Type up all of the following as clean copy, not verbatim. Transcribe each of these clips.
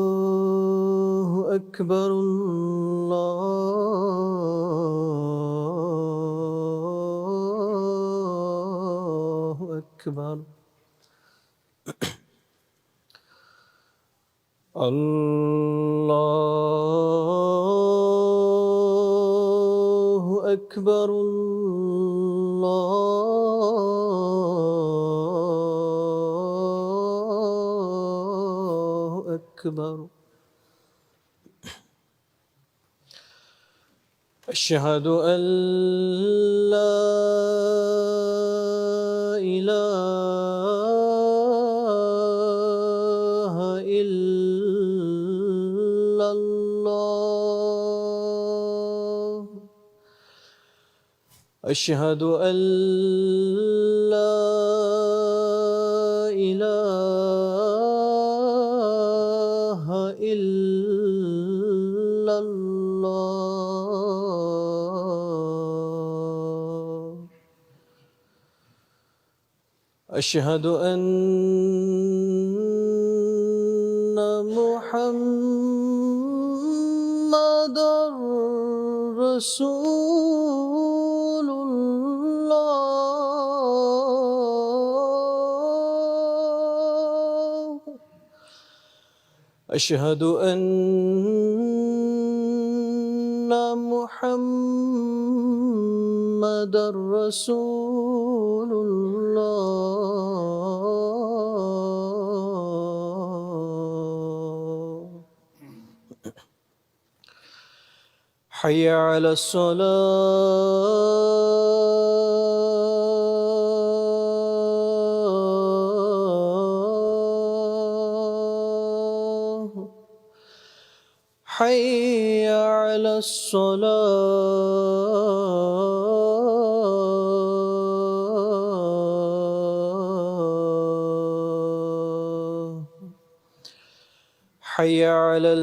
الله أكبر الله أكبر الله أكبر الله أكبر أشهد أن لا إله إلا الله أشهد أن لا إله إلا الله أشهد أن محمدًا رسول الله أشهد أن محمدًا رسول الله حي على الصلاة حي على الصلاة حي على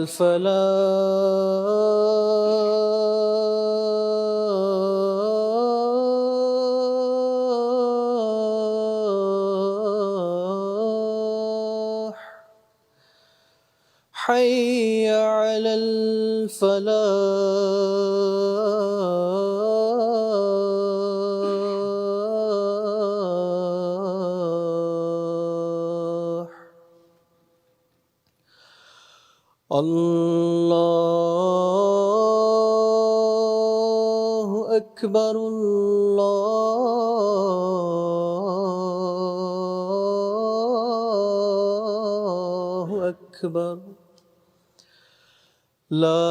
الفلاح حي على الفلاح الله أكبر الله أكبر لا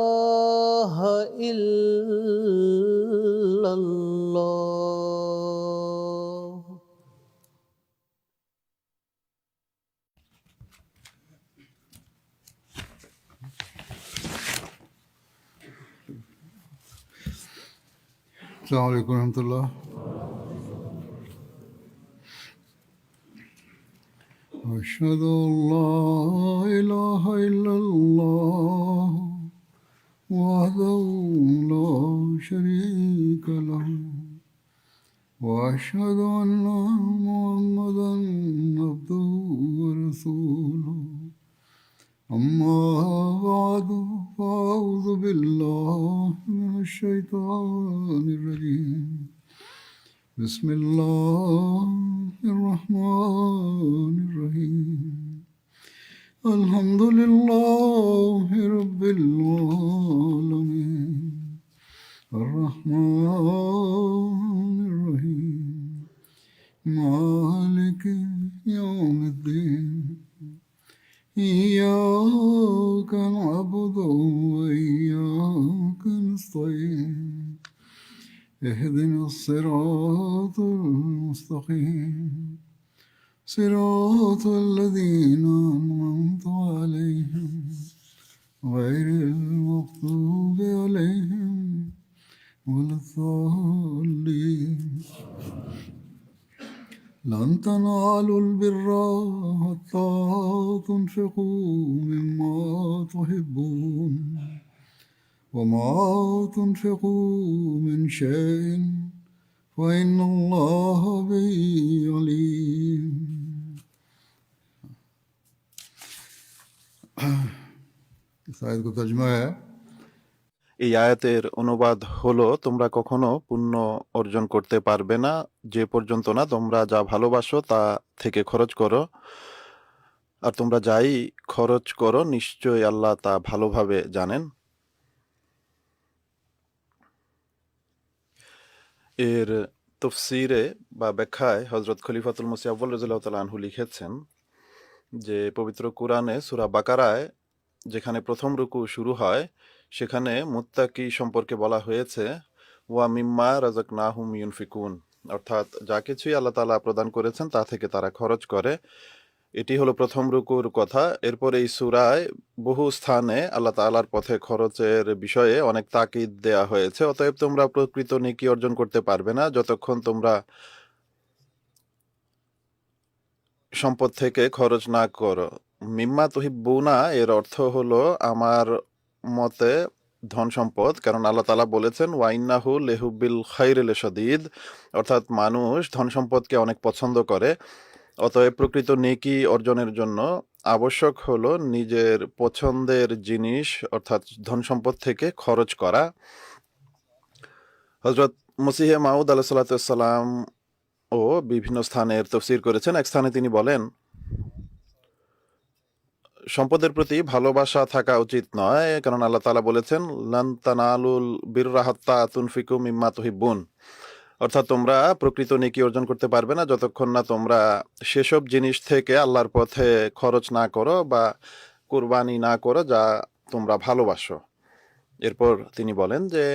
إله إلا الله السلام عليكم ورحمة الله. أشهد أن لا إله إلا الله وحده لا شريك له وأشهد أن محمدا عبده ورسوله أما بعد فأعوذ بالله من الشيطان الرجيم بسم الله الرحمن الرحيم الحمد لله رب العالمين الرحمن الرحيم مالك يوم الدين إياك نعبد وإياك نستعين اهدنا الصراط المستقيم صراط الذين أنعمت عليهم غير المغضوب عليهم ولا الضالين لن تنالوا البر حتى تنفقوا مما تحبون وما تنفقوا من شيء فإن الله به عليم इस आयत को तर्जुमा है এই আয়াতের অনুবাদ হলো, তোমরা কখনো পুণ্য অর্জন করতে পারবে না যে পর্যন্ত না তোমরা যা ভালোবাসো তা থেকে খরচ করো, আর তোমরা যাই খরচ করো নিশ্চয়ই আল্লাহ তা ভালোভাবে জানেন। এর তফসিরে বা ব্যাখ্যায় হযরত খলিফাতুল মসিহ আউয়াল রাদিয়াল্লাহু তাআলা আনহু লিখেছেন যে পবিত্র কোরআনে সূরা বাকারায় যেখানে প্রথম রুকু শুরু হয় সেখানে মুত্তাকি সম্পর্কে বলা হয়েছে ওয়া মিম্মা রাযাকনাহুম ইউনফিকুন, অর্থাৎ যা কিছুই আল্লাহ তাআলা প্রদান করেছেন তা থেকে তারা খরচ করে। এটি হলো প্রথম রুকুর কথা। এরপর এই সূরায় বহু স্থানে আল্লাহ তাআলার পথে খরচের বিষয়ে অনেক তাকিদ দেয়া হয়েছে। অতএব তোমরা প্রকৃত নেকি অর্জন করতে পারবে না যতক্ষণ তোমরা সম্পদ থেকে খরচ না করো। মিম্মা তুহিব্বুনা এর অর্থ হলো আমার মতে ধন সম্পদ, কারণ আল্লাহ তাআলা বলেছেন ওয়াইন্নাহু লিহুব্বিল খাইরি লাশাদীদ, অর্থাৎ মানুষ ধন সম্পদকে অনেক পছন্দ করে। অতএব প্রকৃত নেকি অর্জনের জন্য আবশ্যক হলো নিজের পছন্দের জিনিস অর্থাৎ ধন সম্পদ থেকে খরচ করা। হযরত মসিহে মাউদ আলাইহিস সালাতু ওয়াস সালাম ও বিভিন্ন স্থানের তাফসীর করেছেন। এক স্থানে তিনি বলেন, সম্পদের প্রতি ভালোবাসা থাকা উচিত নয়, কারণ আল্লাহ তাআলা বলেছেন লান তানালুল বিররা হাত্তা তুনফিকু মিম্মা তুহিব্বুন, অর্থাৎ তোমরা প্রকৃত নেকি অর্জন করতে পারবে না যতক্ষণ না তোমরা সেসব জিনিস থেকে আল্লাহর পথে খরচ না করো বা কুরবানি না করো যা তোমরা ভালোবাসো। এরপর তিনি বলেন যে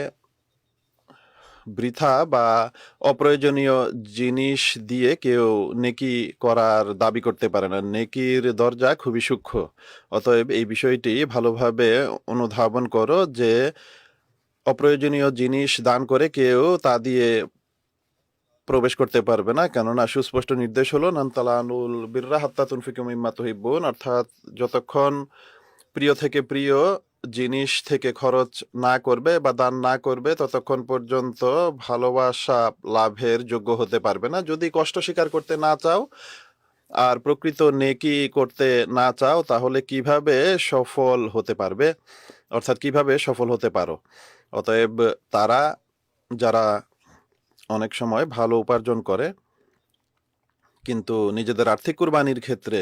বৃথা বা অপ্রয়োজনীয় জিনিস দিয়ে কেউ নেকি করার দাবি করতে পারে না। নেকির দরজা খুবই সূক্ষ্ম। অতএব এই বিষয়টি ভালোভাবে অনুধাবন করো যে অপ্রয়োজনীয় জিনিস দান করে কেউ তা দিয়ে প্রবেশ করতে পারবে না, কেননা সুস্পষ্ট নির্দেশ হলো নান তালানুল বিররা হাত্তা তুনফিকু মিম্মা তুহিব্বুন, অর্থাৎ যতক্ষণ প্রিয় থেকে প্রিয় জিনিস থেকে খরচ না করবে বা দান না করবে ততক্ষণ পর্যন্ত ভালোবাসা লাভের যোগ্য হতে পারবে না। যদি কষ্ট স্বীকার করতে না চাও আর প্রকৃত নেকি করতে না চাও তাহলে কিভাবে সফল হতে পারবে, অর্থাৎ কিভাবে সফল হতে পারো। অতএব তারা যারা অনেক সময় ভালো উপার্জন করে কিন্তু নিজেদের আর্থিক কুরবানির ক্ষেত্রে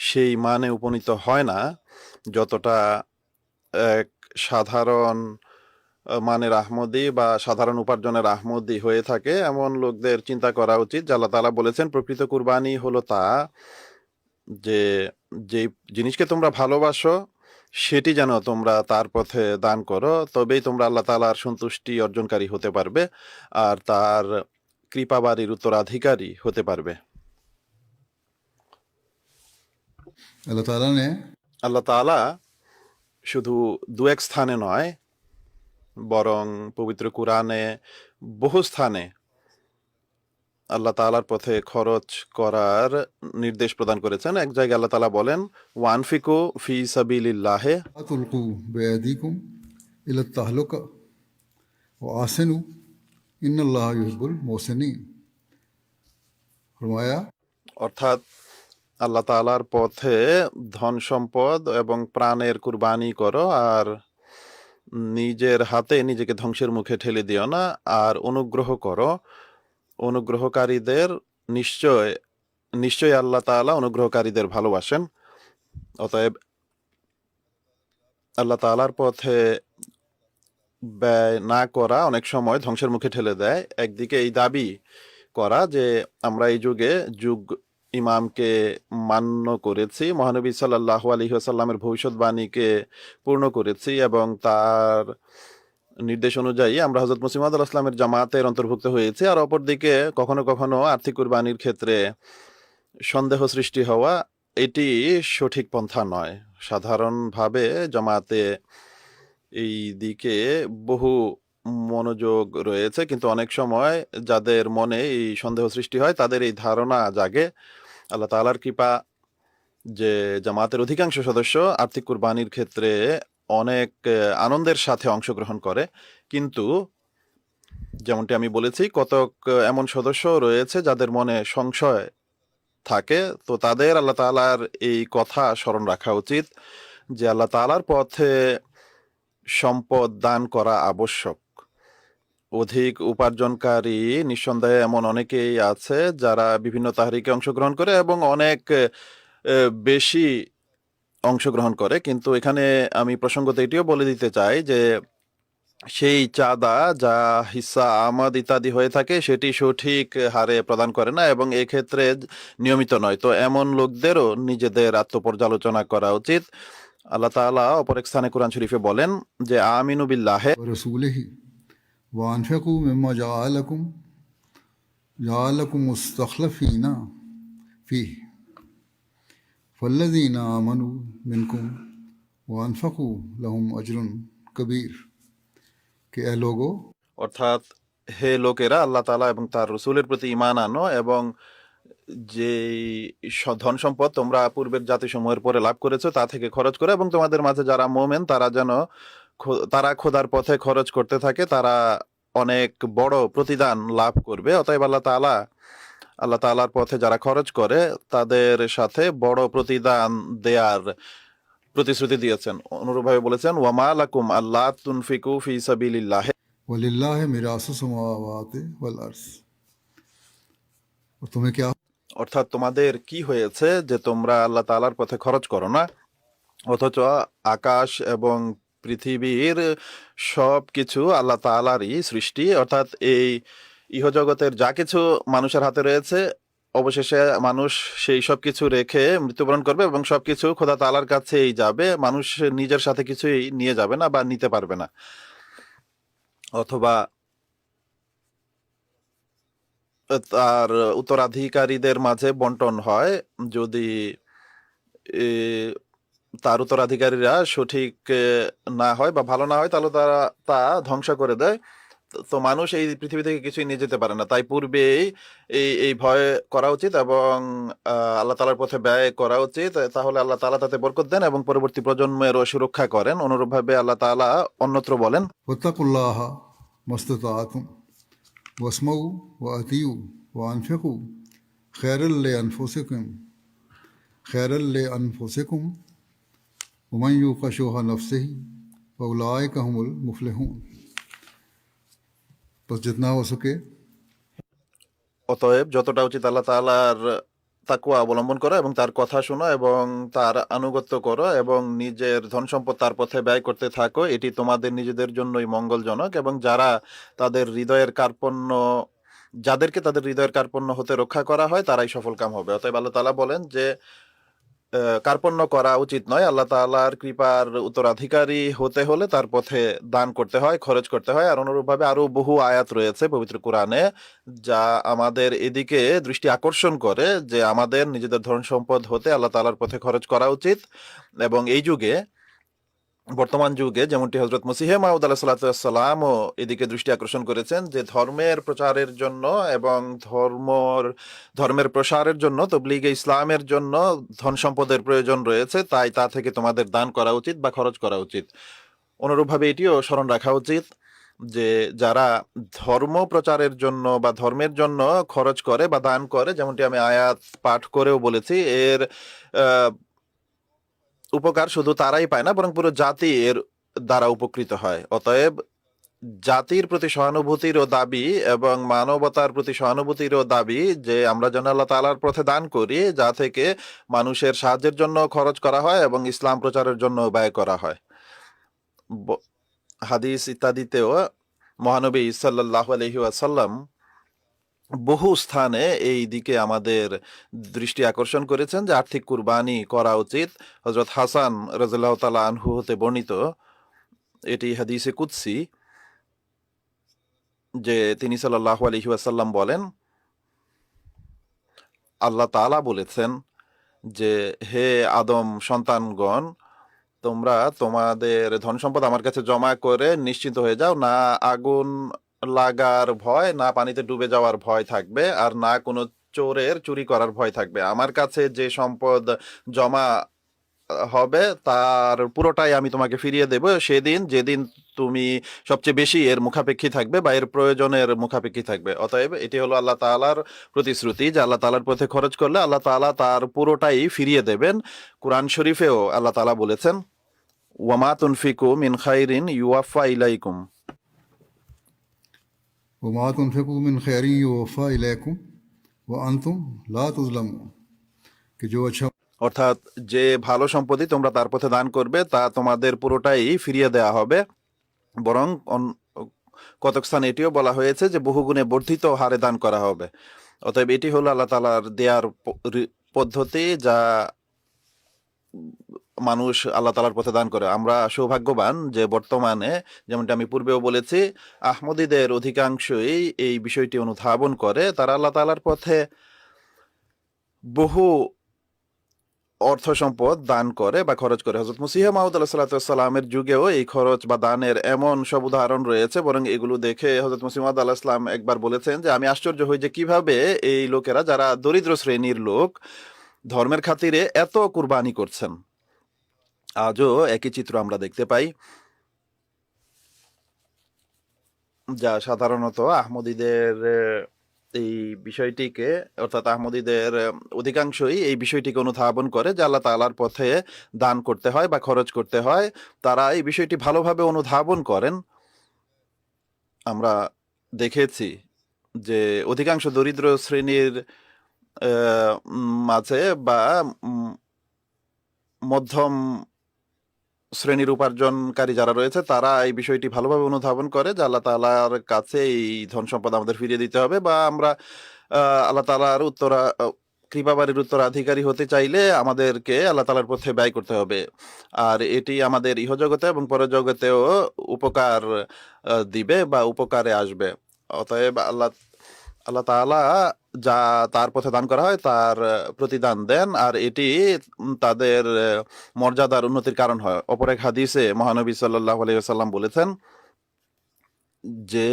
সেই মানে উপনীত হয় না যতটা এক সাধারণ মানের আহমদি বা সাধারণ উপার্জনের আহমদি হয়ে থাকে, এমন লোকদের চিন্তা করা উচিত। আল্লাহ তাআলা বলেছেন প্রকৃত কুরবানি হলো তা যে যেই জিনিসকে তোমরা ভালোবাসো সেটি যেন তোমরা তার পথে দান করো, তবেই তোমরা আল্লাহ তাআলার সন্তুষ্টি অর্জনকারী হতে পারবে আর তার কৃপাবাড়ির উত্তরাধিকারী হতে পারবে। अल्लाह ताला ने আল্লাহ তাআলা শুধু দু এক স্থানে নয় বরং পবিত্র কুরআনে বহু স্থানে আল্লাহ তাআলার পথে খরচ করার নির্দেশ প্রদান করেছেন। এক জায়গায় আল্লাহ তাআলা বলেন ওয়ানফিকু ফি সাবিলিল্লাহে لا تلقوا بأيديكم إلى التهلكة وأحسنوا إن الله يحب المحسنين फरमाया অর্থাৎ আল্লাহ তাআলার পথে ধন সম্পদ এবং প্রাণের কুরবানি করো আর নিজের হাতে নিজেকে ধ্বংসের মুখে ঠেলে দিও না, আর অনুগ্রহ করো। অনুগ্রহকারীদের নিশ্চয় আল্লাহ তাআলা অনুগ্রহকারীদের ভালোবাসেন। অতএব আল্লাহ তাআলার পথে ব্যয় না করা অনেক সময় ধ্বংসের মুখে ঠেলে দেয়। একদিকে এই দাবি করা যে আমরা এই যুগে যুগ ইমামকে মান্য করেছি, মহানবী সাল্লাল্লাহু আলাইহি ওয়াসাল্লামের ভবিষ্যৎবাণীকে পূর্ণ করেছি এবং তার নির্দেশ অনুযায়ী আমরা হযরত মুসলিম আউদ ইসলামের জামাতের অন্তর্ভুক্ত হয়েছি। আর অপরদিকে কখনো কখনো আর্থিক কুরবানির ক্ষেত্রে সন্দেহ সৃষ্টি হওয়া এটি সঠিক পন্থা নয়। সাধারণভাবে জামাতে এই দিকে বহু মনোযোগ রয়েছে, কিন্তু অনেক সময় যাদের মনে এই সন্দেহ সৃষ্টি হয় তাদের এই ধারণা জাগে আল্লাহ তাআলার কৃপা যে জামাতের অধিকাংশ সদস্য আর্থিক কুরবানির ক্ষেত্রে অনেক আনন্দের সাথে অংশগ্রহণ করে, কিন্তু যেমনটি আমি বলেছি কতক এমন সদস্য রয়েছে যাদের মনে সংশয় থাকে। তো তাদের আল্লাহ তাআলার এই কথা স্মরণ রাখা উচিত যে আল্লাহ তাআলার পথে সম্পদ দান করা আবশ্যক। অধিক উপার্জনকারী নিঃসন্দেহে এমন অনেকেই আছে যারা বিভিন্ন তাহরিকে অংশগ্রহণ করে এবং অনেক বেশি অংশগ্রহণ করে, কিন্তু এখানে আমি প্রসঙ্গত এটিও বলে দিতে চাই যে সেই চাঁদা যা হিস্সা আমাদ ইত্যাদি হয়ে থাকে সেটি সঠিক হারে প্রদান করে না এবং এক্ষেত্রে নিয়মিত নয়। তো এমন লোকদেরও নিজেদের আত্মপর্যালোচনা করা উচিত। আল্লাহ তাআলা অপর এক স্থানে কোরআন শরীফে বলেন যে আমিনু বিল্লাহে ورسوله وأنفقوا مما جعلكم مستخلفين فيه فالذين آمنوا منكم وأنفقوا لهم أجر كبير کہ اے لوگو অর্থাৎ হে লোকেরা আল্লাহ তাআলা এবং তার রসুলের প্রতি ঈমান আনো এবং যে ধন সম্পদ তোমরা পূর্বের জাতিসমূহের পরে লাভ করেছো তা থেকে খরচ করো এবং তোমাদের মাঝে যারা মুমিন তারা যেন তারা খোদার পথে খরচ করতে থাকে, তারা অনেক বড় প্রতিদান লাভ করবে। অতএব আল্লাহ তাআলার পথে যারা খরচ করে তাদের সাথে বড় প্রতিদান দেয়ার প্রতিশ্রুতি দিয়েছেন। অনুরূপভাবে বলেছেন ওয়ামা লাকুম আল্লা তুনফিকু ফি সাবিলিল্লাহ वलिल्लाहि मिरासु समावाति वल अर्ज़। और तुम्हें क्या অর্থাৎ তোমাদের কি হয়েছে যে তোমরা আল্লাহ তাআলার পথে খরচ করো না, অথচ আকাশ এবং পৃথিবীর সব কিছু আল্লাহ তাআলারই সৃষ্টি। অর্থাৎ এই ইহজগতের যা কিছু মানুষের হাতে রয়েছে অবশেষে মানুষ সেই সব কিছু রেখে মৃত্যুবরণ করবে এবং সবকিছু খোদা তাআলার কাছেই যাবে, মানুষ নিজের সাথে কিছুই নিয়ে যাবে না বা নিতে পারবে না। অথবা তার উত্তরাধিকারীদের মাঝে বন্টন হয়, যদি এ, তার উত্তরাধিকারীরা সঠিক না হয় বা ভালো না হয় তাহলে তারা তা ধ্বংস করে দেয়। তো মানুষ এই পৃথিবী থেকে কিছুই নিয়ে যেতে পারে না, তাই পূর্বেই এই ভয় করা উচিত এবং আল্লাহ তাআলার পথে ব্যয় করা উচিত, তাহলে আল্লাহ তাআলা তাতে বরকত দেন এবং পরবর্তী প্রজন্মেরও সুরক্ষা করেন। অনুরূপভাবে আল্লাহ তাআলা অন্যত্র বলেন वत्तकुल्लाह मस्तताअतुम वस्मऊ वअतियु वअनफिकु खैरल लिअनफुसिकुम वमन युक़ शुह नफ्सिही फउलाइका हुमुल मुफलिहून। बस जितना हो सके অতএব যতটা উচিত আল্লাহ তাআলার তাকওয়া অবলম্বন করো এবং তার কথা শোনো এবং তার আনুগত্য করো এবং নিজের ধন সম্পদ তার পথে ব্যয় করতে থাকো, এটি তোমাদের নিজেদের জন্যই মঙ্গলজনক এবং যাদেরকে তাদের হৃদয়ের কার্পণ্য হতে রক্ষা করা হয় তারাই সফলকাম হবে। অতএব আল্লাহ তাআলা বলেন যে কার্পণ্য করা উচিত নয়। আল্লাহ তাআলার কৃপার উত্তরাধিকারী হতে হলে তার পথে দান করতে হয়, খরচ করতে হয়। আর অনুরূপভাবে আরো বহু আয়াত রয়েছে পবিত্র কোরআনে যা আমাদের এদিকে দৃষ্টি আকর্ষণ করে যে আমাদের নিজেদের ধন সম্পদ হতে আল্লাহ তাআলার পথে খরচ করা উচিত। এবং এই যুগে, বর্তমান যুগে, যেমনটি হযরত মসিহ মাউদ আলাইহিস সালামও এদিকে দৃষ্টি আকর্ষণ করেছেন যে ধর্মের প্রচারের জন্য এবং ধর্মের প্রসারের জন্য, তবলিগে ইসলামের জন্য ধন সম্পদের প্রয়োজন রয়েছে, তাই তা থেকে তোমাদের দান করা উচিত বা খরচ করা উচিত। অনুরূপভাবে এটিও স্মরণ রাখা উচিত যে যারা ধর্ম প্রচারের জন্য বা ধর্মের জন্য খরচ করে বা দান করে, যেমনটি আমি আয়াত পাঠ করেও বলেছি, এর উপকার শুধু তারাই পায় না বরং পুরো জাতি এর দ্বারা উপকৃত হয়। অতএব জাতির প্রতি সহানুভূতিরও দাবি এবং মানবতার প্রতি সহানুভূতিরও দাবি যে আমরা যেন আল্লাহ তাআলার পথে দান করি, যা থেকে মানুষের সাহায্যের জন্য খরচ করা হয় এবং ইসলাম প্রচারের জন্য ব্যয় করা হয়। হাদিস ইত্যাদিতেও মহানবী সাল্লাল্লাহু আলাইহি ওয়াসাল্লাম বহু স্থানে এই দিকে আমাদের দৃষ্টি আকর্ষণ করেছেন যে আর্থিক কুরবানি করা উচিত। হযরত হাসান রাদিয়াল্লাহু তাআলা আনহু হতে বর্ণিত, এটি হাদিসে কুদসি, যে তিনি সাল্লাল্লাহু আলাইহি ওয়াসাল্লাম বলেন, আল্লাহ তাআলা বলেছেন যে, হে আদম সন্তানগণ, তোমরা তোমাদের ধন সম্পদ আমার কাছে জমা করে নিশ্চিন্ত হয়ে যাও। না আগুন লাগার ভয়, না পানিতে ডুবে যাওয়ার ভয় থাকবে, আর না কোনো চোরের চুরি করার ভয় থাকবে। আমার কাছে যে সম্পদ জমা হবে তার পুরোটাই আমি তোমাকে ফিরিয়ে দেব সেদিন, যেদিন তুমি সবচেয়ে বেশি এর মুখাপেক্ষী থাকবে বা এর প্রয়োজনের মুখাপেক্ষী থাকবে। অতএব এটি হলো আল্লাহ তাআলার প্রতিশ্রুতি যে আল্লাহ তাআলার পথে খরচ করলে আল্লাহ তাআলা তার পুরোটাই ফিরিয়ে দেবেন। কুরআন শরীফেও আল্লাহ তাআলা বলেছেন, ওয়ামা তুনফিকু মিন খাইরিন ইউওয়াফা ইলাইকুম। وما تنفقوا من خير يوفى إليكم وأنتم لا تظلمون, कि जो अच्छा অর্থাৎ যে ভালো সম্পত্তি তোমরা তার পথে দান করবে তা তোমাদের পুরোটাই ফিরিয়ে দেওয়া হবে। বরং কতক স্থানে এটিও বলা হয়েছে যে বহুগুণে বর্ধিত হারে দান করা হবে। অতএব এটি হলো আল্লাহ তাআলার দেয়ার পদ্ধতি, যা মানুষ আল্লাহ তাআলার পথে দান করে। আমরা সৌভাগ্যবান যে বর্তমানে, যেমনটি আমি পূর্বেও বলেছি, আহমদীদের অধিকাংশই এই বিষয়টি অনুধাবন করে। তারা আল্লাহ তাআলার পথে বহু অর্থ সম্পদ দান করে বা খরচ করে। হযরত মসিহ মাউদ আলাইহিস সালামের যুগেও এই খরচ বা দানের এমন সব উদাহরণ রয়েছে। বরং এগুলো দেখে হযরত মসিহ মাউদ আলাইহিস সালাম একবার বলেছেন যে, আমি আশ্চর্য হই যে কিভাবে এই লোকেরা, যারা দরিদ্র শ্রেণীর লোক, ধর্মের খাতিরে এত কুরবানি করছেন। আজও একই চিত্র আমরা দেখতে পাই, যা সাধারণত আহমদীদের এই বিষয়টিকে, অর্থাৎ আহমদীদের অধিকাংশই এই বিষয়টিকে অনুধাবন করে যে আল্লাহ তাআলার পথে দান করতে হয় বা খরচ করতে হয়। তারা এই বিষয়টি ভালোভাবে অনুধাবন করেন। আমরা দেখেছি যে অধিকাংশ দরিদ্র শ্রেণীর মাঝে বা মধ্যম শ্রেণীর উপার্জনকারী যারা রয়েছে, তারা এই বিষয়টি ভালোভাবে অনুধাবন করে যে আল্লাহ তাআলার কাছে এই ধন সম্পদ আমাদের ফিরিয়ে দিতে হবে, বা আমরা আল্লাহ তাআলার কৃপাবাড়ির উত্তরাধিকারী হতে চাইলে আমাদেরকে আল্লাহ তাআলার পথে ব্যয় করতে হবে। আর এটি আমাদের ইহজগতে এবং পরজগতেও উপকার দিবে বা উপকারে আসবে। অতএব আল্লাহ তাআলা যা তার পথে দান করা হয় তার প্রতিদান দেন, আর এটি তাদের মর্যাদার উন্নতির কারণ হয়। অপর এক হাদিসে মহানবী সাল্লাল্লাহু আলাইহি ওয়াসাল্লাম বলেছেন যে,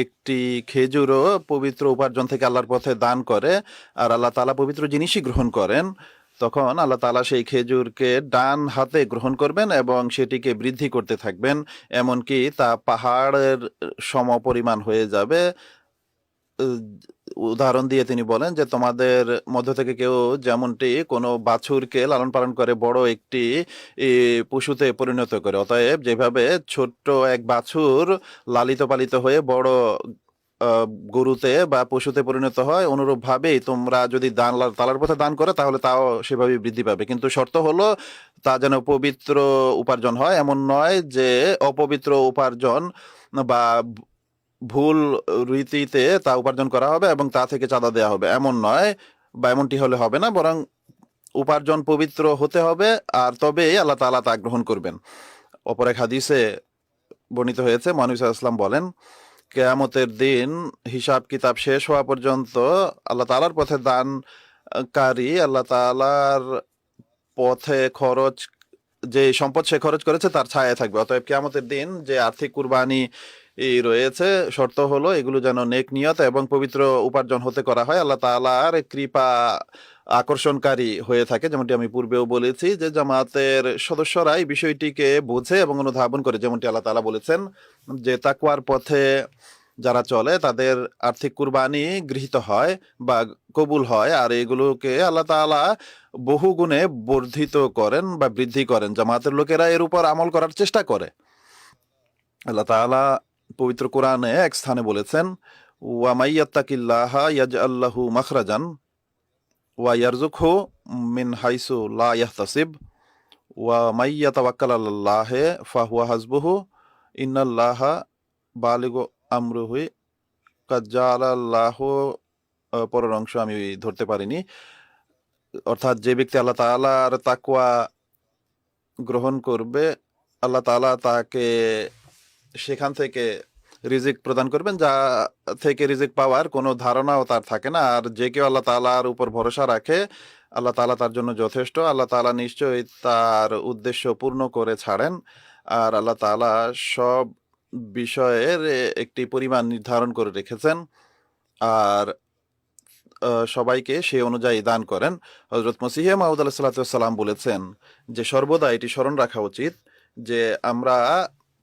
একটি খেজুরও পবিত্র উপার্জন থেকে আল্লাহর পথে দান করে আর আল্লাহ তাআলা পবিত্র জিনিসই গ্রহণ করেন, তখন আল্লাহ তাআলা সেই খেজুরকে ডান হাতে গ্রহণ করবেন এবং সেটিকে বৃদ্ধি করতে থাকবেন, এমনকি তা পাহাড়ের সমপরিমাণ হয়ে যাবে। উদাহরণ দিয়ে তিনি বলেন যে, তোমাদের মধ্য থেকে কেউ যেমনটি কোনো বাছুরকে লালন পালন করে বড় একটি পশুতে পরিণত করে, অতএব যেভাবে ছোট্ট এক বাছুর লালিত পালিত হয়ে বড় গরুতে বা পশুতে পরিণত হয়, অনুরূপভাবেই তোমরা যদি দান তাআলার পথে দান করে তাহলে তাও সেভাবেই বৃদ্ধি পাবে। কিন্তু শর্ত হলো তা যেন পবিত্র উপার্জন হয়, এমন নয় যে অপবিত্র উপার্জন বা ভুল রীতিতে তা উপার্জন করা হবে এবং তা থেকে চাঁদা দেওয়া হবে, এমন নয়, বা এমনটি হলে হবে না। বরং উপার্জন পবিত্র হতে হবে, আর তবেই আল্লাহ তাআলা তা গ্রহণ করবেন। অপর এক হাদিসে বর্ণিত হয়েছে, মহানবী সাল্লাল্লাহু আলাইহি ওয়াসাল্লাম বলেন, কিয়ামতের দিন হিসাব কিতাব শেষ হওয়া পর্যন্ত আল্লাহ তাআলার পথে দানকারী, আল্লাহ তাআলার পথে খরচ যে সম্পদ সে খরচ করেছে তার ছায়ায় থাকবে। অতএব কিয়ামতের দিন যে আর্থিক কুরবানি রয়েছে, শর্ত হলো এগুলো যেন নেক নিয়ত এবং পবিত্র উপার্জন হতে করা হয়, আল্লাহ তাআলার কৃপা আকর্ষণকারী হয়ে থাকে। যেমনটি আমি পূর্বেও বলেছি যে জামাতের সদস্যরা এই বিষয়টিকে বোঝে এবং অনুধাবন করে, যেমনটি আল্লাহ তাআলা বলেছেন যে তাকওয়ার পথে যারা চলে তাদের আর্থিক কুরবানি গৃহীত হয় বা কবুল হয়, আর এগুলোকে আল্লাহ তাআলা বহু গুণে বর্ধিত করেন বা বৃদ্ধি করেন। জামাতের লোকেরা এর উপর আমল করার চেষ্টা করে। আল্লাহ তাআলা পবিত্র কোরআনে এক স্থানে বলেছেন, ওয়া মাইয়াত্তাকিল্লাহা ইয়াজআল লাহু মাখরাজান ওয়া ইয়ারযুকহু মিন হাইসু লা ইয়াহতাসিব ওয়া মাইয়াতাওয়াক্কাল আলাল্লাহি ফাহুয়া হাসবুহু ইন্নাল্লাহা বালিগু আমরিহি কাদ জাআলাল্লাহু পরের অংশ আমি ধরতে পারিনি। অর্থাৎ যে ব্যক্তি আল্লাহ তাআলার তাকওয়া গ্রহণ করবে, আল্লাহ তাআলা তাকে সেখান থেকে রিজিক প্রদান করবেন, যা থেকে রিজিক পাওয়ার কোনো ধারণাও তার থাকে না। আর যে কেউ আল্লাহ তাআলার উপর ভরসা রাখে, আল্লাহ তাআলা তার জন্য যথেষ্ট। আল্লাহ তাআলা নিশ্চয়ই তার উদ্দেশ্য পূর্ণ করে ছাড়েন। আর আল্লাহ তাআলা সব বিষয়ের একটি পরিমাণ নির্ধারণ করে রেখেছেন, আর সবাইকে সেই অনুযায়ী দান করেন। হযরত মসিহে মাউদ আলাইহিস সালাতু ওয়াস সালাম বলেছেন যে সর্বদা এটি স্মরণ রাখা উচিত যে আমরা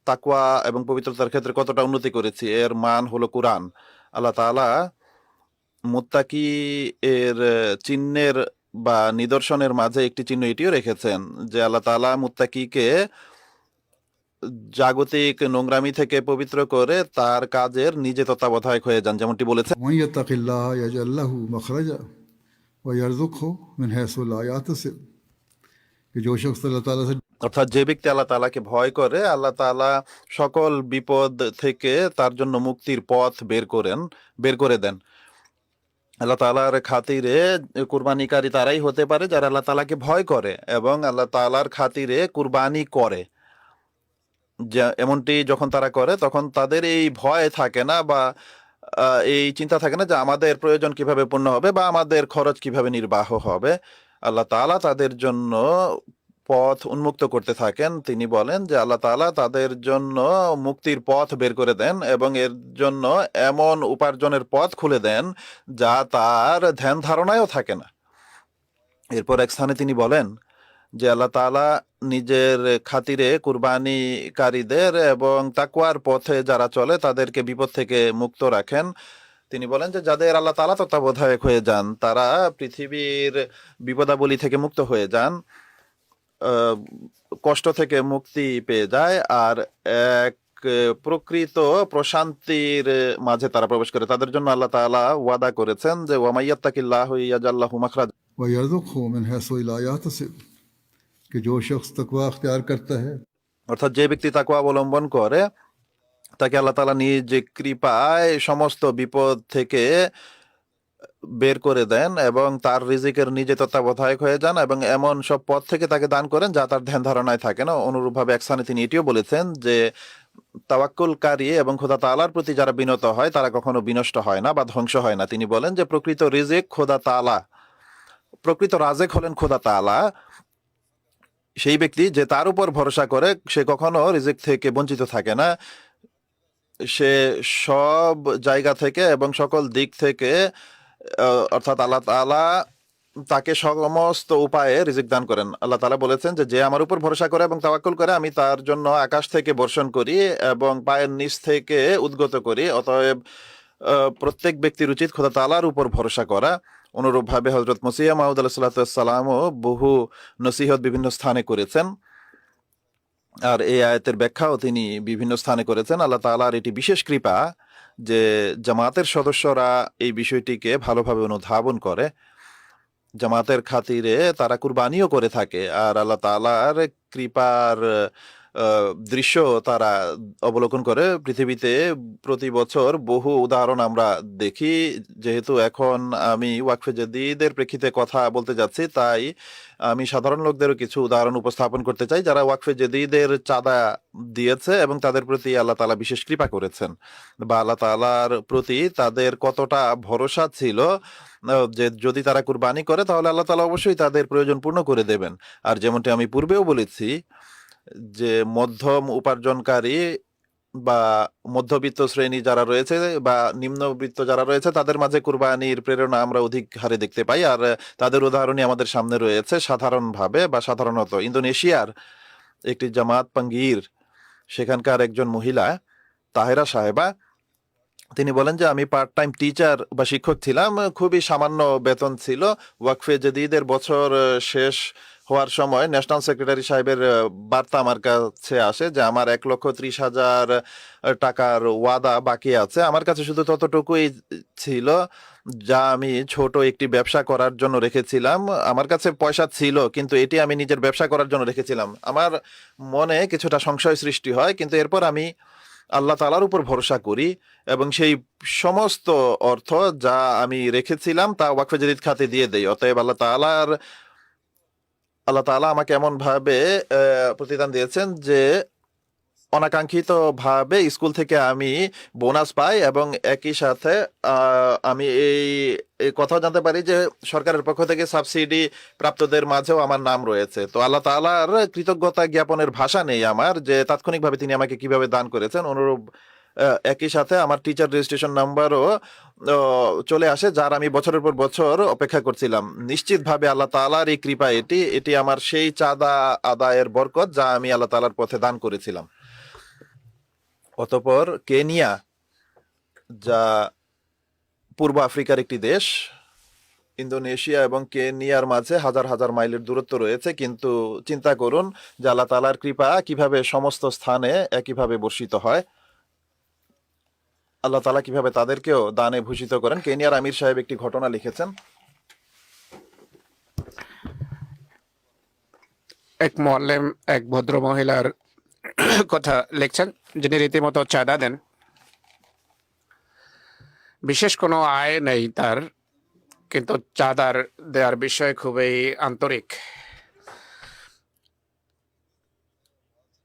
তাকওয়া এবং পবিত্রতার ক্ষেত্রে কতটা উন্নতি করেছি। এর মান হলো কুরআন। আল্লাহ তাআলা মুত্তাকি এর চিহ্নের বা নিদর্শনের মাঝে একটি চিহ্ন এটিও রেখেছেন যে আল্লাহ তাআলা মুত্তাকিকে জাগতিক নোংরামি থেকে পবিত্র করে তার কাজের নিজে তত্ত্বাবধায়ক হয়ে যান, যেমনটি বলেছেন। ومن يتق الله يجعل له مخرجا ويرزقه من حيث لا يحتسب کہ جو شخص اللہ تعالیٰ سے অর্থাৎ যে ব্যক্তি আল্লাহ তাআলাকে ভয় করে, আল্লাহ তাআলা সকল বিপদ থেকে তার জন্য মুক্তির পথ বের করে দেন। আল্লাহ তাআলার খাতিরে কুরবানিকারী তারাই হতে পারে যারা আল্লাহ তাআলাকে ভয় করে এবং আল্লাহ তাআলার খাতিরে কুরবানি করে। এমনটি যখন তারা করে তখন তাদের এই ভয় থাকে না বা এই চিন্তা থাকে না যে আমাদের প্রয়োজন কিভাবে পূর্ণ হবে বা আমাদের খরচ কিভাবে নির্বাহ হবে। আল্লাহ তাআলা তাদের জন্য পথ উন্মুক্ত করতে থাকেন। তিনি বলেন যে আল্লাহ তাআলা তাদের জন্য মুক্তির পথ বের করে দেন এবং এর জন্য এমন উপার্জনের পথ খুলে দেন যা তার ধ্যান ধারণায়ও থাকে না। এরপর এক স্থানে তিনি বলেন যে আল্লাহ তাআলা নিজের খাতিরে কুরবানিকারীদের এবং তাকওয়ার পথে যারা চলে তাদেরকে বিপদ থেকে মুক্ত রাখেন। তিনি বলেন যে যাদের আল্লাহ তাআলা তত্ত্বাবধায়ক হয়ে যান তারা পৃথিবীর বিপদাবলী থেকে মুক্ত হয়ে যান, কষ্ট থেকে মুক্তি পেয়ে যায়, আর এক প্রকৃত প্রশান্তির মাঝে তারা প্রবেশ করে। তাদের জন্য আল্লাহ তাআলা ওয়াদা করেছেন যে ওয়ামাইয়াত্তাকিল্লাহু ইয়াজআল লাহু মাখরাজ, ويرزقه من حيث لا يحتسب کہ جو شخص تقوی اختیار کرتا ہے অর্থাৎ যে ব্যক্তি তাকওয়া অবলম্বন করে তাকে আল্লাহ তাআলা নিজ কৃপায় সমস্ত বিপদ থেকে বের করে দেন এবং তার রিজিকের নিজে তত্ত্বাবধায়ক হয়ে যান এবং এমন সব পথ থেকে তাকে দান করেন যা তার ধ্যান ধারণায় থাকে না। অনুরূপভাবে এক স্থানে তিনি এটিও বলেছেন যে তাওয়াক্কুলকারী এবং খোদা তাআলার প্রতি যারা বিনত হয় তারা কখনো বিনষ্ট হয় না বা ধ্বংস হয় না। তিনি বলেন যে প্রকৃত রিজিক খোদা তাআলা, প্রকৃত রাজেক হলেন খোদা তাআলা। সেই ব্যক্তি যে তার উপর ভরসা করে সে কখনো রিজিক থেকে বঞ্চিত থাকে না। সে সব জায়গা থেকে এবং সকল দিক থেকে অর্থাৎ আল্লাহ তাআলা তাকে সমস্ত উপায়ে রিজিক দান করেন। আল্লাহ তাআলা বলেছেন যে যে আমার উপর ভরসা করে এবং তাওয়াক্কুল করে আমি তার জন্য আকাশ থেকে বর্ষণ করি এবং পায়ের নিচ থেকে উদ্গত করি। অতএব প্রত্যেক ব্যক্তির উচিত খোদা তাআলার উপর ভরসা করা। অনুরূপভাবে হযরত মসিহ মাউদ আলাইহিস সালাতু ওয়াস সালামও বহু নসিহত বিভিন্ন স্থানে করেছেন, আর এই আয়াতের ব্যাখ্যাও তিনি বিভিন্ন স্থানে করেছেন। আল্লাহ তাআলার এটি বিশেষ কৃপা যে জামাতের সদস্যরা এই বিষয়টিকে ভালোভাবে অনুধাবন করে, জামাতের খাতিরে তারা কুরবানিও করে থাকে, আর আল্লাহ তাআলার কৃপার দৃশ্য তারা অবলোকন করে। পৃথিবীতে প্রতি বছর বহু উদাহরণ আমরা দেখি। যেহেতু এখন আমি ওয়াকফে জাদীদের প্রেক্ষিতে কথা বলতে যাচ্ছি, তাই আমি সাধারণ লোকদেরও কিছু উদাহরণ উপস্থাপন করতে চাই যারা ওয়াকফে জাদীদের চাঁদা দিয়েছে এবং তাদের প্রতি আল্লাহ তাআলা বিশেষ কৃপা করেছেন, বা আল্লাহ তাআলার প্রতি তাদের কতটা ভরসা ছিল যে যদি তারা কুরবানি করে তাহলে আল্লাহ তাআলা অবশ্যই তাদের প্রয়োজন পূর্ণ করে দেবেন। আর যেমনটি আমি পূর্বেও বলেছি যে মধ্যম উপার্জনকারী বা মধ্যবিত্ত শ্রেণী যারা রয়েছে বা নিম্নবিত্ত যারা রয়েছে তাদের মাঝে কুরবানির প্রেরণা আমরা অধিক হারে দেখতে পাই, আর তাদের উদাহরণই আমাদের সামনে রয়েছে। সাধারণভাবে বা সাধারণত ইন্দোনেশিয়ার একটি জামাত পাঙ্গির সেখানকার একজন মহিলা তাহেরা সাহেবা, তিনি বলেন যে আমি পার্ট টাইম টিচার বা শিক্ষক ছিলাম, খুবই সামান্য বেতন ছিল। ওয়াকফে জাদীদের বছর শেষ হওয়ার সময় ন্যাশনাল সেক্রেটারি সাহেবের বার্তা আমার কাছে আসে যে আমার 1,30,000 টাকার ওয়াদা বাকি আছে। আমার কাছে শুধু ততটুকুই ছিল যা আমি ছোট একটি ব্যবসা করার জন্য রেখেছিলাম। আমার কাছে পয়সা ছিল কিন্তু এটি আমি নিজের ব্যবসা করার জন্য রেখেছিলাম। আমার মনে কিছুটা সংশয় সৃষ্টি হয়, কিন্তু এরপর আমি আল্লাহ তাআলার উপর ভরসা করি এবং সেই সমস্ত অর্থ যা আমি রেখেছিলাম তা ওয়াকফে জাদিদ খাতে দিয়ে দেই। অতএব আল্লাহ তাআলা আমাকে এমন ভাবে প্রতিদান দিয়েছেন যে অনাকাঙ্ক্ষিত ভাবে স্কুল থেকে আমি বোনাস পাই এবং একই সাথে আমি এই কথাও জানতে পারি যে সরকারের পক্ষ থেকে সাবসিডি প্রাপ্তদের মাঝেও আমার নাম রয়েছে। তো আল্লাহ তাআলার কৃতজ্ঞতা জ্ঞাপনের ভাষা নেই আমার, যে তাৎক্ষণিকভাবে তিনি আমাকে কিভাবে দান করেছেন। অনুরূপ একই সাথে আমার টিচার রেজিস্ট্রেশন নাম্বারও চলে আসে, যার আমি বছরের পর বছর অপেক্ষা করছিলাম। নিশ্চিতভাবে আল্লাহ তাআলার এই কৃপা, এটি আমার সেই চাঁদা আদায়ের বরকত যা আমি আল্লাহ তাআলার পথে দান করেছিলাম। অতঃপর কেনিয়া, যা পূর্ব আফ্রিকার একটি দেশ, ইন্দোনেশিয়া এবং কেনিয়ার মাঝে হাজার হাজার মাইলের দূরত্ব রয়েছে, কিন্তু চিন্তা করুন যে আল্লাহ তাআলার কৃপা কিভাবে সমস্ত স্থানে একইভাবে বর্ষিত হয়। আল্লাহ তাআলা কিভাবে তাদেরকেও দানে ভূষিত করেন। কেনিয়ার আমির সাহেব একটি ঘটনা লিখেছেন। এক মোয়াল্লেম এক ভদ্র মহিলার কথা লিখছেন, যিনি রীতিমতো চাঁদা দেন। বিশেষ কোনো আয় নেই তার, কিন্তু চাঁদার দেওয়ার বিষয়ে খুবই আন্তরিক।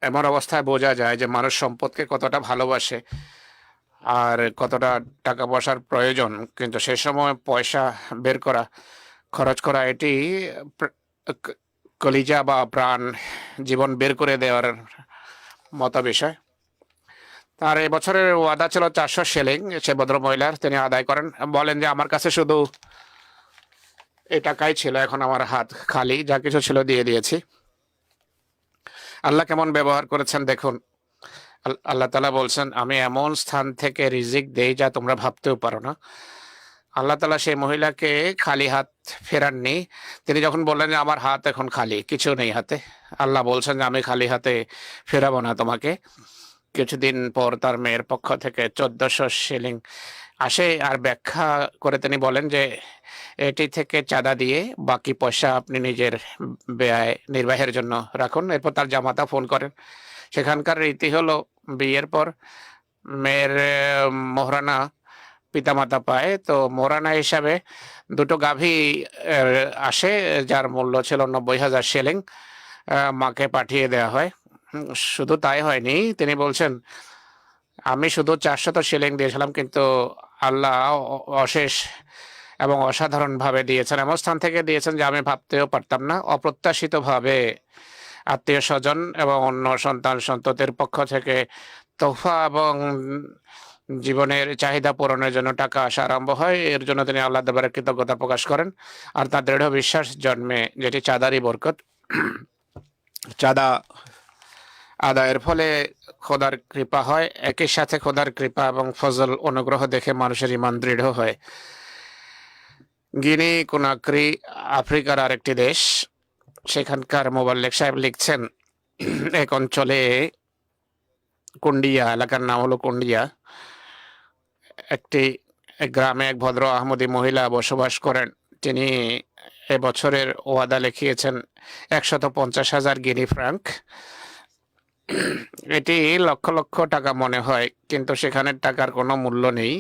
এমন অবস্থায় বোঝা যায় যে মানুষ সম্পদকে কতটা ভালোবাসে আর কতটা টাকা পয়সার প্রয়োজন, কিন্তু সে সময় পয়সা বের করা, খরচ করা, এটি কলিজা বা প্রাণ, জীবন বের করে দেওয়ার মতো বিষয়। তার এবছরের ওয়াদা ছিল 400 শিলিং, সে ভদ্র মহিলার। তিনি আদায় করেন, বলেন যে আমার কাছে শুধু এই টাকাই ছিল, এখন আমার হাত খালি, যা কিছু ছিল দিয়ে দিয়েছি। আল্লাহ কেমন ব্যবহার করেছেন দেখুন। আল্লাহ তাআলা বলছেন, আমি এমন স্থান থেকে রিজিক দেই যা তোমরা ভাবতেও পারো না। আল্লাহ তাআলা সেই মহিলাকে খালি হাত ফেরাননি। তিনি যখন বললেন যে আমার হাত এখন খালি, কিছু নেই হাতে, আল্লাহ বলছেন যে আমি খালি হাতে ফেরাবো না তোমাকে। কিছুদিন পর তার মেয়ের পক্ষ থেকে 1400 শিলিং আসে, আর ব্যাখ্যা করে তিনি বলেন যে এটি থেকে চাঁদা দিয়ে বাকি পয়সা আপনি নিজের ব্যয় নির্বাহের জন্য রাখুন। এরপর তার জামাতা ফোন করেন। সেখানকার রীতি হলো বিয়ের পর মেয়ের মোহরানা পিতামাতা পায়, তো মোহরানা হিসাবে 2টো গাভী আসে, যার মূল্য ছিল 90,000 শিলিং, মাকে পাঠিয়ে দেওয়া হয়। শুধু তাই হয়নি, তিনি বলছেন আমি শুধু 400 শিলিং দিয়েছিলাম, কিন্তু আল্লাহ অশেষ এবং অসাধারণভাবে দিয়েছেন। এমন স্থান থেকে দিয়েছেন যে আমি ভাবতেও পারতাম না। অপ্রত্যাশিতভাবে আত্মীয় স্বজন এবং অন্য সন্তান সন্ততির পক্ষ থেকে তোহফা এবং জীবনের চাহিদা পূরণের জন্য টাকা আসা আরম্ভ হয়। এর জন্য তিনি আল্লাহ দরবারে কৃতজ্ঞতা প্রকাশ করেন, আর তার দৃঢ় বিশ্বাস জন্মে, যেটি চাঁদারই বরকত। চাঁদা আদায়ের ফলে খোদার কৃপা হয়, একই সাথে খোদার কৃপা এবং ফজল অনুগ্রহ দেখে মানুষের ইমান দৃঢ় হয়। গিনি কোনাক্রি আফ্রিকার আরেকটি দেশ। সেখানকার মোবাল্লেক সাহেব লিখছেন, এক অঞ্চলে কুন্ডিয়া, এলাকার নাম হলো কুন্ডিয়া, একটি গ্রামে এক ভদ্র আহমদী মহিলা বসবাস করেন। তিনি এবছরের ওয়াদা লিখিয়েছেন 150,000 গিনি ফ্রাঙ্ক। এটি লক্ষ লক্ষ টাকা মনে হয়, কিন্তু সেখানে টাকার কোনো মূল্য নেই,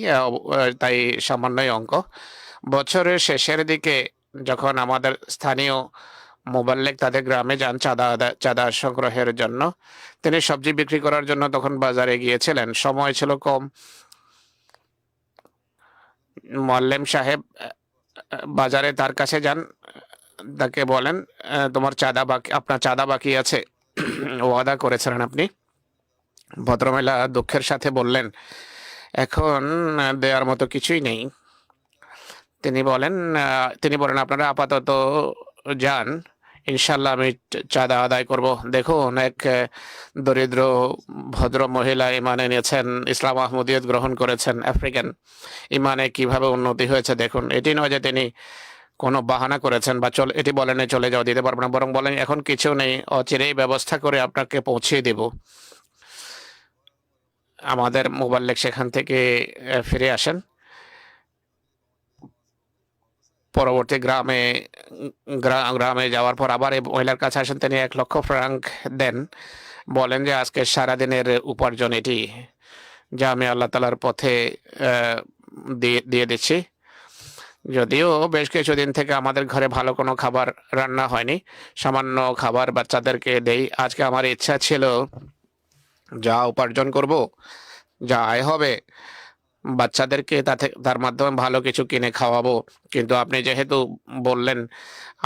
তাই সামান্যই অঙ্ক। বছরের শেষের দিকে যখন আমাদের স্থানীয় মোবাল্লেক তাদের গ্রামে যান চাঁদা সংগ্রহের জন্য, তিনি সবজি বিক্রি করার জন্য তখন বাজারে গিয়েছিলেন, সময় ছিল কম। মোয়াল্লেম সাহেব বাজারে তার কাছে যান, তাকে বলেন আপনার চাঁদা বাকি আছে, ওয়াদা করেছিলেন আপনি। ভদ্রমহিলা দুঃখের সাথে বললেন, এখন দেওয়ার মতো কিছুই নেই। তিনি বলেন আপনারা আপাতত যান, ইনশাল্লাহ আমি চাঁদা আদায় করব। দেখুন, এক দরিদ্র ভদ্র মহিলা ইমানে নিয়েছেন, ইসলাম আহমদিয়ত গ্রহণ করেছেন, আফ্রিকান ইমানে কিভাবে উন্নতি হয়েছে দেখুন। এটি নয় যে তিনি কোনো বাহানা করেছেন বা এটি বলেন চলে যাও, দিতে পারবো না, বরং বলেন এখন কিছু নেই, অচিরেই ব্যবস্থা করে আপনাকে পৌঁছে দেব। আমাদের মোবাল্লেক সেখান থেকে ফিরে আসেন। পরবর্তী গ্রামে যাওয়ার পর আবার এই মহিলার কাছে আসেন, তিনি 1 লক্ষ ফ্রাঙ্ক দেন, বলেন যে আজকে সারাদিনের উপার্জন এটি, যা আমি আল্লাহ তালার পথে দিয়ে দিয়ে দিচ্ছি। যদিও বেশ কিছুদিন থেকে আমাদের ঘরে ভালো কোনো খাবার রান্না হয়নি, সামান্য খাবার বাচ্চাদেরকে দেই। আজকে আমার ইচ্ছা ছিল যা উপার্জন করব, যা আয় হবে, বাচ্চাদেরকে তার মাধ্যমে ভালো কিছু কিনে খাওয়াবো। কিন্তু আপনি যেহেতু বললেন,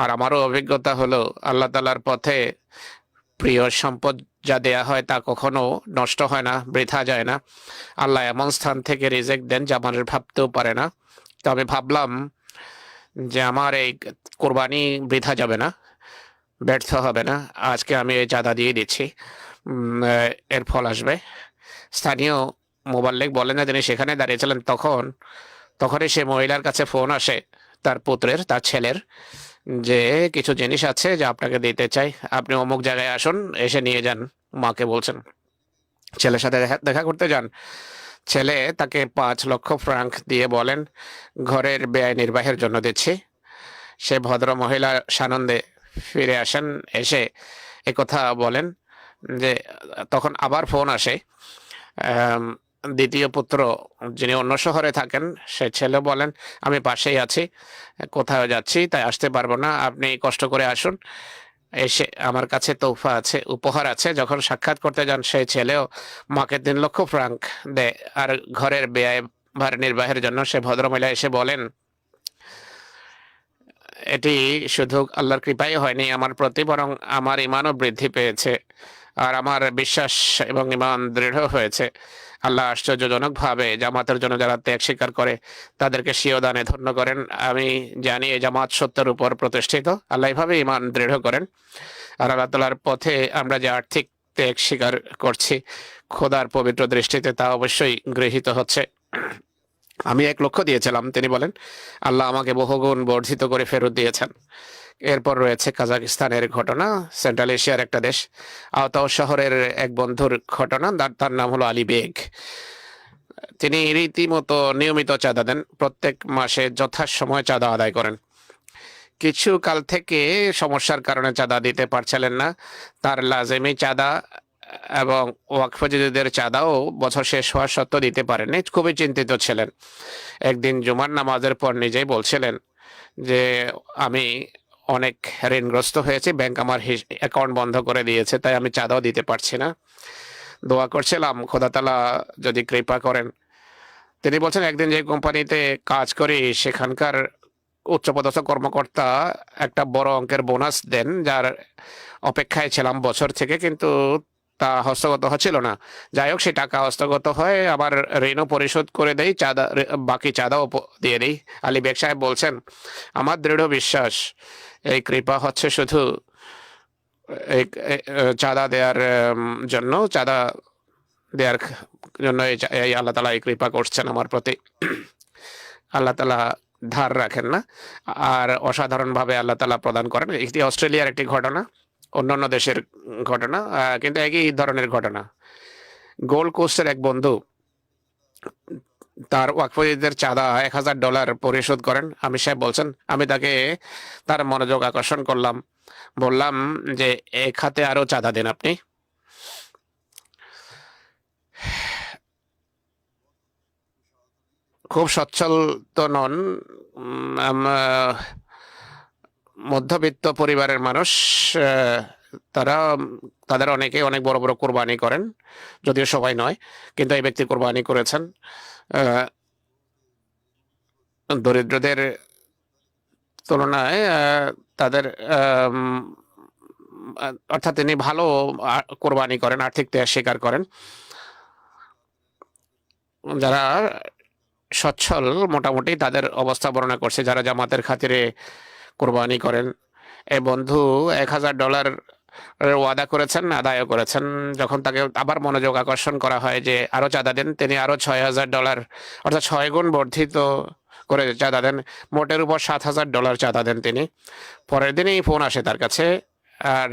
আর আমারও অভিজ্ঞতা হলো, আল্লাহ তালার পথে প্রিয় সম্পদ যা দেয়া হয় তা কখনো নষ্ট হয় না, বৃথা যায় না। আল্লাহ এমন স্থান থেকে রিজেক্ট দেন যা মানুষ ভাবতেও পারে না। তো আমি ভাবলাম যে আমার এই কোরবানি বৃথা যাবে না, ব্যর্থ হবে না। আজকে আমি এই চাঁদা দিয়ে দিচ্ছি, এর ফল আসবে। স্থানীয় মোবাল্লেক বলেন না, তিনি সেখানে দাঁড়িয়েছিলেন। তখনই সে মহিলার কাছে ফোন আসে, তার পুত্রের, তার ছেলের, যে কিছু জিনিস আছে যা আপনাকে দিতে চাই, আপনি অমুক জায়গায় আসুন, এসে নিয়ে যান। মাকে বলছেন। ছেলের সাথে দেখা করতে যান। ছেলে তাকে 5 লক্ষ ফ্রাঙ্ক দিয়ে বলেন, ঘরের ব্যয় নির্বাহের জন্য দিচ্ছি। সে ভদ্র মহিলা সানন্দে ফিরে আসেন, এসে একথা বলেন যে তখন আবার ফোন আসে। দ্বিতীয় পুত্র, যিনি অন্য শহরে থাকেন, সে ছেলে বলেন, আমি পাশেই আছি, কোথাও যাচ্ছি তাই আসতে পারবো না, আপনি কষ্ট করে আসুন, এসে আমার কাছে তোহফা আছে, উপহার আছে। যখন সাক্ষাৎ করতে যান, সেই ছেলেও মাকে 3 লক্ষ ফ্রাঙ্ক দেয়। আর ঘরের ব্যয় ভার নির্বাহের জন্য সে ভদ্রমহিলা এসে বলেন, এটি শুধু আল্লাহর কৃপাই হয়নি আমার প্রতি, বরং আমার ইমানও বৃদ্ধি পেয়েছে, আর আমার বিশ্বাস এবং ইমান দৃঢ় হয়েছে। আল্লাহ আশ্চর্যজনকভাবে জামাতের জন্য যারা ত্যাগ স্বীকার করে তাদেরকে স্বীয় দানে ধন্য করেন। আমি জানি এই জামাত সত্যের উপর প্রতিষ্ঠিত। আল্লাহ এভাবে ইমান দৃঢ় করেন। আর আল্লাহ তাআলার পথে আমরা যে আর্থিক ত্যাগ স্বীকার করছি, খোদার পবিত্র দৃষ্টিতে তা অবশ্যই গৃহীত হচ্ছে। আমি 1 লক্ষ দিয়েছিলাম, তিনি বলেন, আল্লাহ আমাকে বহুগুণ বর্ধিত করে ফেরত দিয়েছেন। এরপর রয়েছে কাজাকিস্তানের ঘটনা, সেন্ট্রাল এশিয়ার একটা দেশ। আওতাও শহরের এক বন্ধুর ঘটনা। তার নাম হলো আলী বেগ। তিনি রীতিমতো নিয়মিত চাঁদা দেন, প্রত্যেক মাসে যথাসময়ে চাঁদা আদায় করেন। কিছু কাল থেকে সমস্যার কারণে চাঁদা দিতে পারছিলেন না। তার লাজেমি চাঁদা এবং ওয়াকফজিদের চাঁদাও বছর শেষ হওয়ার সত্ত্বেও দিতে পারেননি। খুবই চিন্তিত ছিলেন। একদিন জুমার নামাজের পর নিজেই বলছিলেন যে আমি অনেক ঋণগ্রস্ত হয়েছি, ব্যাংক আমার অ্যাকাউন্ট বন্ধ করে দিয়েছে, তাই আমি চাঁদাও দিতে পারছি না। দোয়া করছিলাম খোদা তাআলা যদি কৃপা করেন। তিনি বলছেন, একদিন যে কোম্পানিতে কাজ করি সেখানকার উচ্চপদস্থ কর্মকর্তা একটা বড় অঙ্কের বোনাস দেন, যার অপেক্ষায় ছিলাম বছর থেকে, কিন্তু তা হস্তগত হচ্ছিল না। যাই হোক, সে টাকা হস্তগত হয়, আবার ঋণও পরিশোধ করে দেই, বাকি চাঁদাও দিয়ে দিই। আলী বেগ সাহেব বলছেন, আমার দৃঢ় বিশ্বাস এই কৃপা হচ্ছে শুধু এই চাঁদা দেওয়ার জন্য, এই আল্লাহ তাআলা এই কৃপা করছেন আমার প্রতি। আল্লাহ তাআলা ধার রাখেন না, আর অসাধারণভাবে আল্লাহ তাআলা প্রদান করেন। এটি অস্ট্রেলিয়ার একটি ঘটনা, অন্যান্য দেশের ঘটনা, কিন্তু একই ধরনের ঘটনা। গোল্ড কোস্টের এক বন্ধু তার ওয়াকফদের চাঁদা $1000 পরিশোধ করেন। আমি সাহেব বলছেন, আমি তাকে তার মনোযোগ আকর্ষণ করলাম, বললাম যে এই খাতে আরো চাঁদা দেন আপনি। খুব সচ্ছল তো নন, মধ্যবিত্ত পরিবারের মানুষ। তাদের অনেকে অনেক বড় বড় কোরবানি করেন, যদিও সবাই নয়, কিন্তু এই ব্যক্তি কোরবানি করেছেন। দরিদ্রদের তুলনায় তাদের অর্থাৎ তিনি ভালো কোরবানি করেন, আর্থিক ত্যাগ স্বীকার করেন। যারা সচ্ছল মোটামুটি তাদের অবস্থা বর্ণনা করছে, যারা জামাতের খাতিরে কোরবানি করেন। এই বন্ধু $1000 ওয়াদা করেছেন, আদায় করেছেন। যখন তাকে আবার মনোযোগ আকর্ষণ করা হয় যে আরো চাঁদা দেন, তিনি আরো $6000 অর্থাৎ 6 গুণ বর্ধিত করে চাঁদা দেন। মোটের উপর $7000 চাঁদা দেন তিনি। পরের দিনই ফোন আসে তার কাছে, আর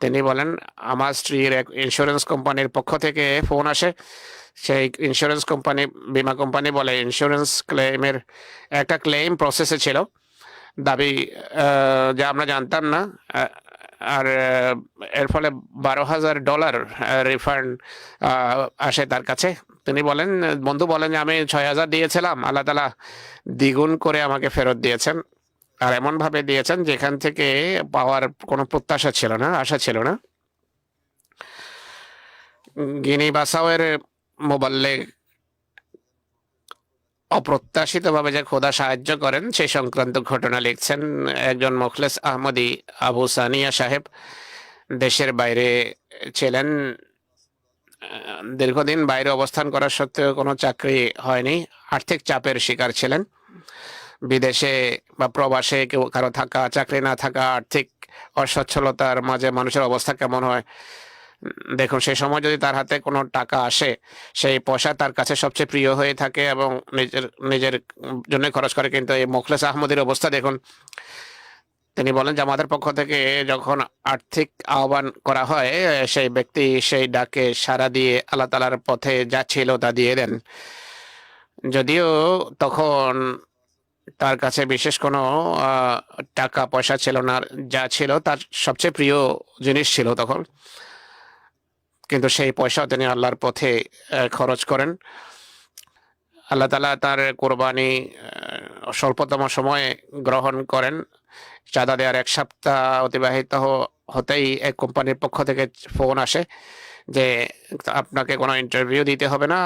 তিনি বলেন, আমার স্ত্রীর এক ইন্স্যুরেন্স কোম্পানির পক্ষ থেকে ফোন আসে। সেই ইন্স্যুরেন্স কোম্পানি, বিমা কোম্পানি বলে ইন্স্যুরেন্স ক্লেমের একটা ক্লেম প্রসেসে ছিল, দাবি যা আমরা জানতাম না। আর এর ফলে $12,000 রিফান্ড আসে তার কাছে। তিনি বলেন, বন্ধু বলেন যে আমি 6,000 দিয়েছিলাম, আল্লাহ তাআলা দ্বিগুণ করে আমাকে ফেরত দিয়েছেন, আর এমন ভাবে দিয়েছেন যেখান থেকে পাওয়ার কোনো প্রত্যাশা ছিল না, আশা ছিল না। গিনি বাসাওয়ের মোবাল্লেগ অপ্রত্যাশিতভাবে যে খোদা সাহায্য করেন সেই সংক্রান্ত ঘটনা লিখছেন একজন মুখলেস আহমদি, আবু সানিয়া সাহেব। দেশের বাইরে ছিলেন, দীর্ঘদিন বাইরে অবস্থান করার সত্ত্বেও কোনো চাকরি হয়নি, আর্থিক চাপের শিকার ছিলেন। বিদেশে বা প্রবাসে কেউ কারো থাকা, চাকরি না থাকা, আর্থিক অসচ্ছলতার মাঝে মানুষের অবস্থা কেমন হয় দেখুন। সেই সময় যদি তার হাতে কোনো টাকা আসে, সেই পয়সা তার কাছে সবচেয়ে প্রিয় হয়ে থাকে এবং নিজের জন্য খরচ করে। কিন্তু এই মুখলেস আহমদের অবস্থা দেখুন। তিনি বলেন যে আমাদের পক্ষ থেকে যখন আর্থিক আহ্বান করা হয়, সেই ব্যক্তি সেই ডাকে সাড়া দিয়ে আল্লাহ তাআলার পথে যা ছিল তা দিয়ে দেন। যদিও তখন তার কাছে বিশেষ কোনো টাকা পয়সা ছিল না, যা ছিল তার সবচেয়ে প্রিয় জিনিস ছিল তখন, কিন্তু সেই পয়সা তিনি আল্লাহর পথে খরচ করেন। আল্লাহ তাআলা তার কোরবানি স্বল্পতম সময়ে গ্রহণ করেন। চাঁদা দেওয়ার 1 সপ্তাহ অতিবাহিত হতেই এক কোম্পানির পক্ষ থেকে ফোন আসে যে আপনাকে কোনো ইন্টারভিউ দিতে হবে না,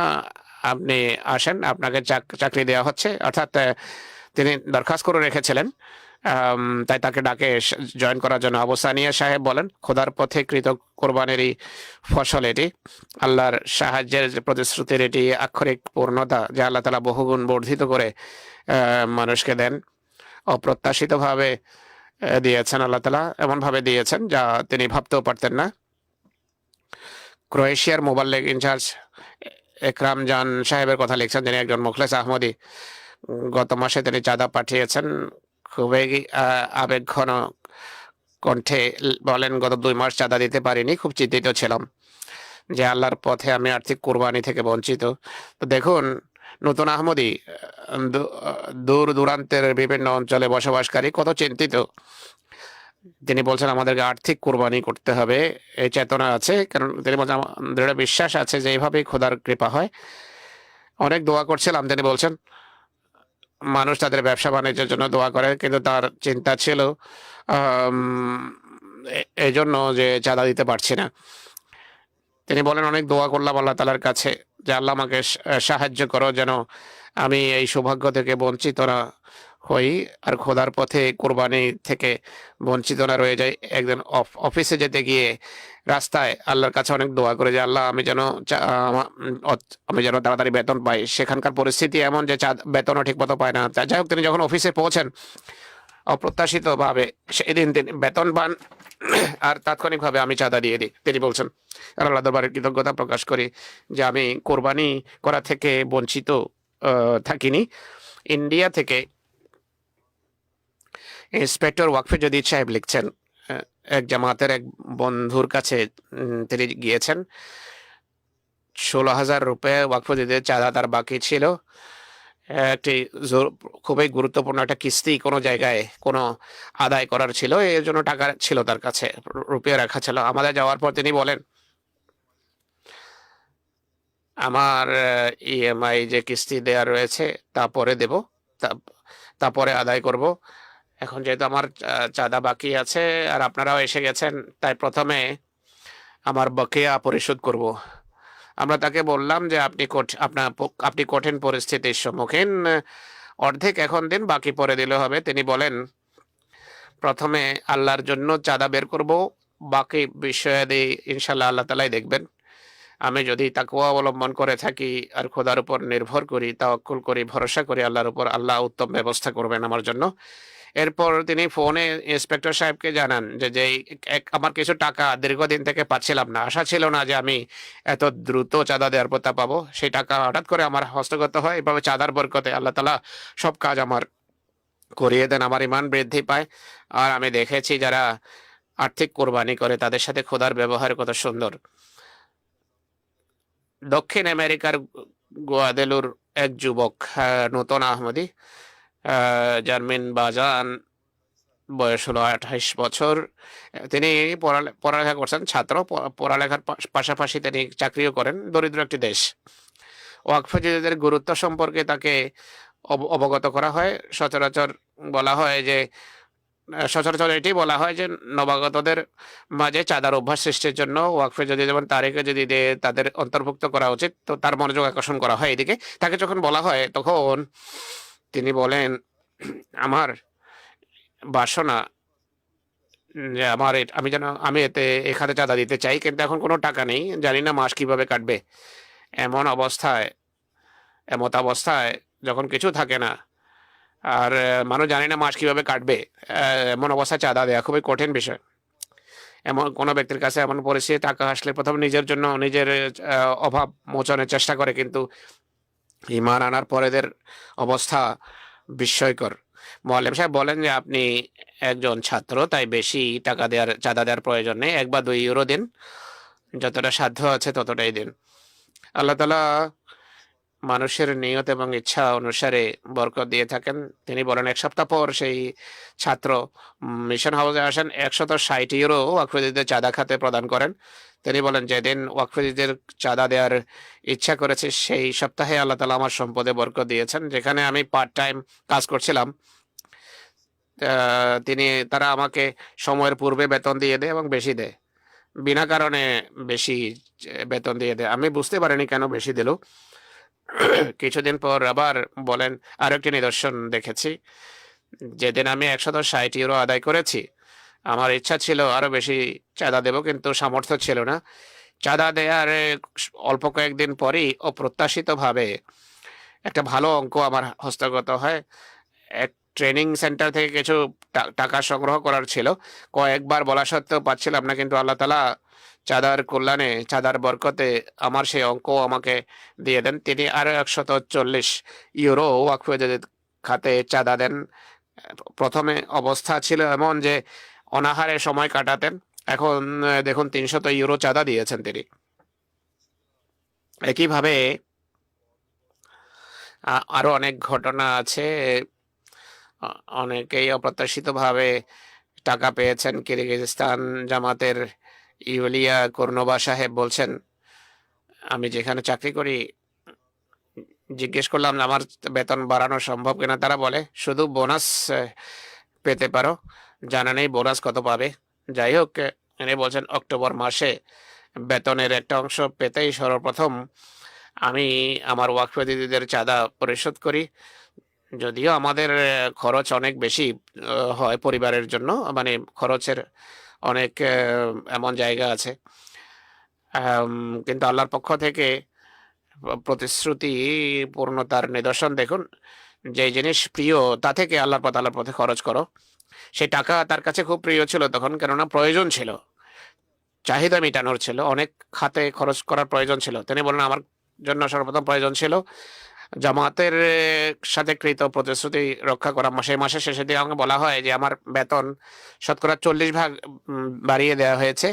আপনি আসেন, আপনাকে চাকরি দেওয়া হচ্ছে। অর্থাৎ তিনি দরখাস্ত করে রেখেছিলেন, তাই তাকে ডাকে জয়েন করার জন্য। আবু সানিয়া সাহেব বলেন, খোদার পথে কৃত কোরবানিরই ফসল এটি, আল্লাহর সাহায্যের যে প্রতিশ্রুতির এটি আক্ষরিক পূর্ণতা, যা আল্লাহ তাআলা বহুগুণ বর্ধিত করে মানুষকে দেন। অপ্রত্যাশিতভাবে দিয়েছেন আল্লাহ তাআলা, এমনভাবে দিয়েছেন যা তিনি ভাবতেও পারতেন না। ক্রোয়েশিয়ার মোবাল্লেগ ইনচার্জ একরাম জান সাহেবের কথা লিখছেন, যিনি একজন মুখলেস আহমদি। গত মাসে তিনি চাঁদা পাঠিয়েছেন। খুবই আবেগঘন কণ্ঠে বলেন, গত 2 মাস চাঁদা দিতে পারিনি, খুব চিন্তিত ছিলাম যে আল্লাহর পথে আমি আর্থিক কোরবানি থেকে বঞ্চিত। তো দেখুন, নতুন আহমদি দূর দূরান্তের বিভিন্ন অঞ্চলে বসবাসকারী কত চিন্তিত। তিনি বলছেন আমাদেরকে আর্থিক কোরবানি করতে হবে, এই চেতনা আছে, কারণ তিনি বলছেন দৃঢ় বিশ্বাস আছে যে এইভাবেই খোদার কৃপা হয়। অনেক দোয়া করছিলাম, তিনি বলছেন। মানুষ তাদের ব্যবসা বাণিজ্যের জন্য দোয়া করে, কিন্তু তার চিন্তা ছিল এই জন্য যে চাঁদা দিতে পারছি না। তিনি বলেন, অনেক দোয়া করলাম আল্লাহ তাআলার কাছে যে আল্লাহ আমাকে সাহায্য করো যেন আমি এই সৌভাগ্য থেকে বঞ্চিত না হই, আর খোদার পথে কোরবানি থেকে বঞ্চিত না রয়ে যাই। একদিন অফিসে যেতে গিয়ে রাস্তায় আল্লাহর কাছে অনেক দোয়া করে যে আল্লাহ আমি যেন তাড়াতাড়ি বেতন পাই। সেখানকার পরিস্থিতি এমন যে বেতনও ঠিক মতো পায় না। যাই হোক, তিনি যখন অফিসে পৌঁছেন, অপ্রত্যাশিতভাবে সেদিন তিনি বেতন পান, আর তাৎক্ষণিকভাবে আমি চাঁদা দিয়ে দিই। তিনি বলছেন, আর আল্লাহ দরবারে কৃতজ্ঞতা প্রকাশ করি যে আমি কোরবানি করা থেকে বঞ্চিত থাকিনি। ইন্ডিয়া থেকে ইন্সপেক্টর ওয়াকফে-জদীদ সাহেব লিখছেন, এক জামাতের এক বন্ধুর কাছে তিনি গিয়েছেন। 16,000 রুপিয়া ওয়াকফে-জদীদের চাঁদা তার বাকি ছিল। একটি খুবই গুরুত্বপূর্ণ একটা কিস্তি কোনো জায়গায় কোনো আদায় করার ছিল, এর জন্য টাকা ছিল তার কাছে, রুপিয়া রাখা ছিল। আমাদের যাওয়ার পর তিনি বলেন, আমার ইএমআই যে কিস্তি দেওয়া রয়েছে তা পরে দেব, তা পরে আদায় করব। এখন যেহেতু আমার চাঁদা বাকি আছে আর আপনারাও এসে গেছেন, তাই প্রথমে আমার বকেয়া পরিশোধ করব। আমরা তাকে বললাম যে আপনি কঠিন পরিস্থিতির সম্মুখীন, অর্ধেক এখন দিন, বাকি পরে দিলে হবে। তিনি বলেন, প্রথমে আল্লাহর জন্য চাঁদা বের করব, বাকি বিষয়াদি ইনশাল্লাহ আল্লাহ তাআলাই দেখবেন। আমি যদি তাকওয়া অবলম্বন করে থাকি আর খোদার উপর নির্ভর করি, তাওয়াক্কুল করি, ভরসা করি আল্লাহর উপর, আল্লাহ উত্তম ব্যবস্থা করবেন আমার জন্য। এরপর তিনি ফোনে ইন্সপেক্টর সাহেবকে জানান যে আমার কিছু টাকা দীর্ঘদিন থেকে পাচ্ছিলাম না, আশা ছিল না যে আমি এত দ্রুত চাঁদা দেওয়ার পর তা পাবো। সেই টাকা হঠাৎ করে আমার হস্তগত হয়। এভাবে চাঁদার বরকতে আল্লাহ তাআলা সব কাজ আমার করিয়ে দেন, আমার ইমান বৃদ্ধি পায়। আর আমি দেখেছি যারা আর্থিক কোরবানি করে তাদের সাথে খোদার ব্যবহার কত সুন্দর। দক্ষিণ আমেরিকার গোয়াদেলুর এক যুবক, নতুন আহমদি, জার্মিন বাজান বয়স হলো 28 বছর। তিনি পড়ালেখা করছেন, ছাত্র। পড়ালেখার পাশাপাশি তিনি চাকরিও করেন। দরিদ্র একটি দেশ। ওয়াকফ জায়গাদের গুরুত্ব সম্পর্কে তাকে অবগত করা হয়। সচরাচর বলা হয় যে সচরাচর এটি বলা হয় যে নবাগতদের মাঝে চাঁদার অভ্যাস সৃষ্টির জন্য ওয়াকফে যদি যেমন তারিখে যদি তাদের অন্তর্ভুক্ত করা উচিত, তো তার মনোযোগ আকর্ষণ করা হয় এদিকে। তাকে যখন বলা হয় তখন তিনি বলেন, আমার বাসনা যে আমি এতে এখানে চাঁদা দিতে চাই, কিন্তু এখন কোনো টাকা নেই, জানি না মাস কিভাবে কাটবে। এমত অবস্থায় যখন কিছু থাকে না আর মানুষ জানে না মাস কিভাবে কাটবে, এমন অবস্থায় চাঁদা দেওয়া খুবই কঠিন বিষয়। এমন কোনো ব্যক্তির কাছে এমন পরিস্থিতি টাকা আসলে প্রথম নিজের জন্য নিজের অভাব মোচনের চেষ্টা করে, কিন্তু ইমান আনার পরেদের অবস্থা বিস্ময়কর। মোয়াল্লেম সাহেব বলেন যে আপনি একজন ছাত্র, তাই বেশি টাকা চাঁদা দেওয়ার প্রয়োজন নেই। 1 বা 2 ইউরো দিন, যতটা সাধ্য আছে ততটাই দিন। আল্লাহ তাআলা মানুষের নিয়ত এবং ইচ্ছা অনুসারে বরকত দিয়ে থাকেন। তিনি বলেন 1 সপ্তাহ পর সেই ছাত্র মিশন হাউসে আসেন, 160 ইউরো ওয়াকফেদিদের চাঁদা খাতে প্রদান করেন। তিনি বলেন, যেদিন ওয়াকফেদিদের চাঁদা দেওয়ার ইচ্ছা করেছে সেই সপ্তাহে আল্লাহ তাআলা আমার সম্পদে বরকত দিয়েছেন। যেখানে আমি পার্ট টাইম কাজ করছিলাম, তারা আমাকে সময়ের পূর্বে বেতন দিয়ে দেয় এবং বেশি দেয়, বিনা কারণে বেশি বেতন দিয়ে দেয়। আমি বুঝতে পারিনি কেন বেশি দিল। কিছুদিন পর আবার বলেন, আরো একটি নিদর্শন দেখেছি। যেদিন আমি 160 ইউরো আদায় করেছি, আমার ইচ্ছা ছিল আরো বেশি চাঁদা দেব, কিন্তু সামর্থ্য ছিল না। চাঁদা দেওয়ার অল্প কয়েকদিন পরই অপ্রত্যাশিতভাবে একটা ভালো অঙ্ক আমার হস্তগত হয়। এক ট্রেনিং সেন্টার থেকে কিছু টাকা সংগ্রহ করার ছিল। কয়েকবার বলা সত্ত্বেও পাচ্ছিলাম না, কিন্তু আল্লাহ তাআলা চাঁদার কল্যাণে, চাঁদার বরকতে আমার সেই অঙ্ক আমাকে দিয়ে দেন। তিনি আরো 140 ইউরো ওয়াকফ খাতে চাঁদা দেন। প্রথমে অবস্থা ছিল এমন যে অনাহারে সময় কাটাতেন, এখন দেখুন 300 ইউরো চাঁদা দিয়েছেন তিনি। একইভাবে আরো অনেক ঘটনা আছে। অনেকেই অপ্রত্যাশিতভাবে টাকা পেয়েছেন। কিরগিজস্তান জামাতের ইউলিয়া কর্নোবা সাহেব বলছেন, আমি যেখানে চাকরি করি জিজ্ঞেস করলাম আমার বেতন বাড়ানো সম্ভব কিনা। তারা বলে শুধু বোনাস পেতে পারো, জানা নেই বোনাস কত পাবে। যাই হোক, উনি বলছেন অক্টোবর মাসে বেতনের একটা অংশ পেতেই সর্বপ্রথম আমি আমার ওয়াকফেদিদের চাঁদা পরিশোধ করি। যদিও আমাদের খরচ অনেক বেশি হয় পরিবারের জন্য, মানে খরচের অনেক এমন জায়গা আছে, কিন্তু আল্লাহর পক্ষ থেকে প্রতিশ্রুতি পূর্ণতার নিদর্শন দেখুন। যে জিনিস প্রিয় তা থেকে আল্লাহর পথে খরচ করো। সেই টাকা তার কাছে খুব প্রিয় ছিল তখন, কেননা প্রয়োজন ছিল, চাহিদা মেটানোর ছিল, অনেক খাতে খরচ করার প্রয়োজন ছিল। তিনি বলেন আমার জন্য সর্বপ্রথম প্রয়োজন ছিল জামাতের সাথে কৃত প্রতিশ্রুতি রক্ষা করা। মাসের শেষের দিকে আমাকে বলা হয় যে আমার বেতন শতকরা 40% বাড়িয়ে দেওয়া হয়েছে।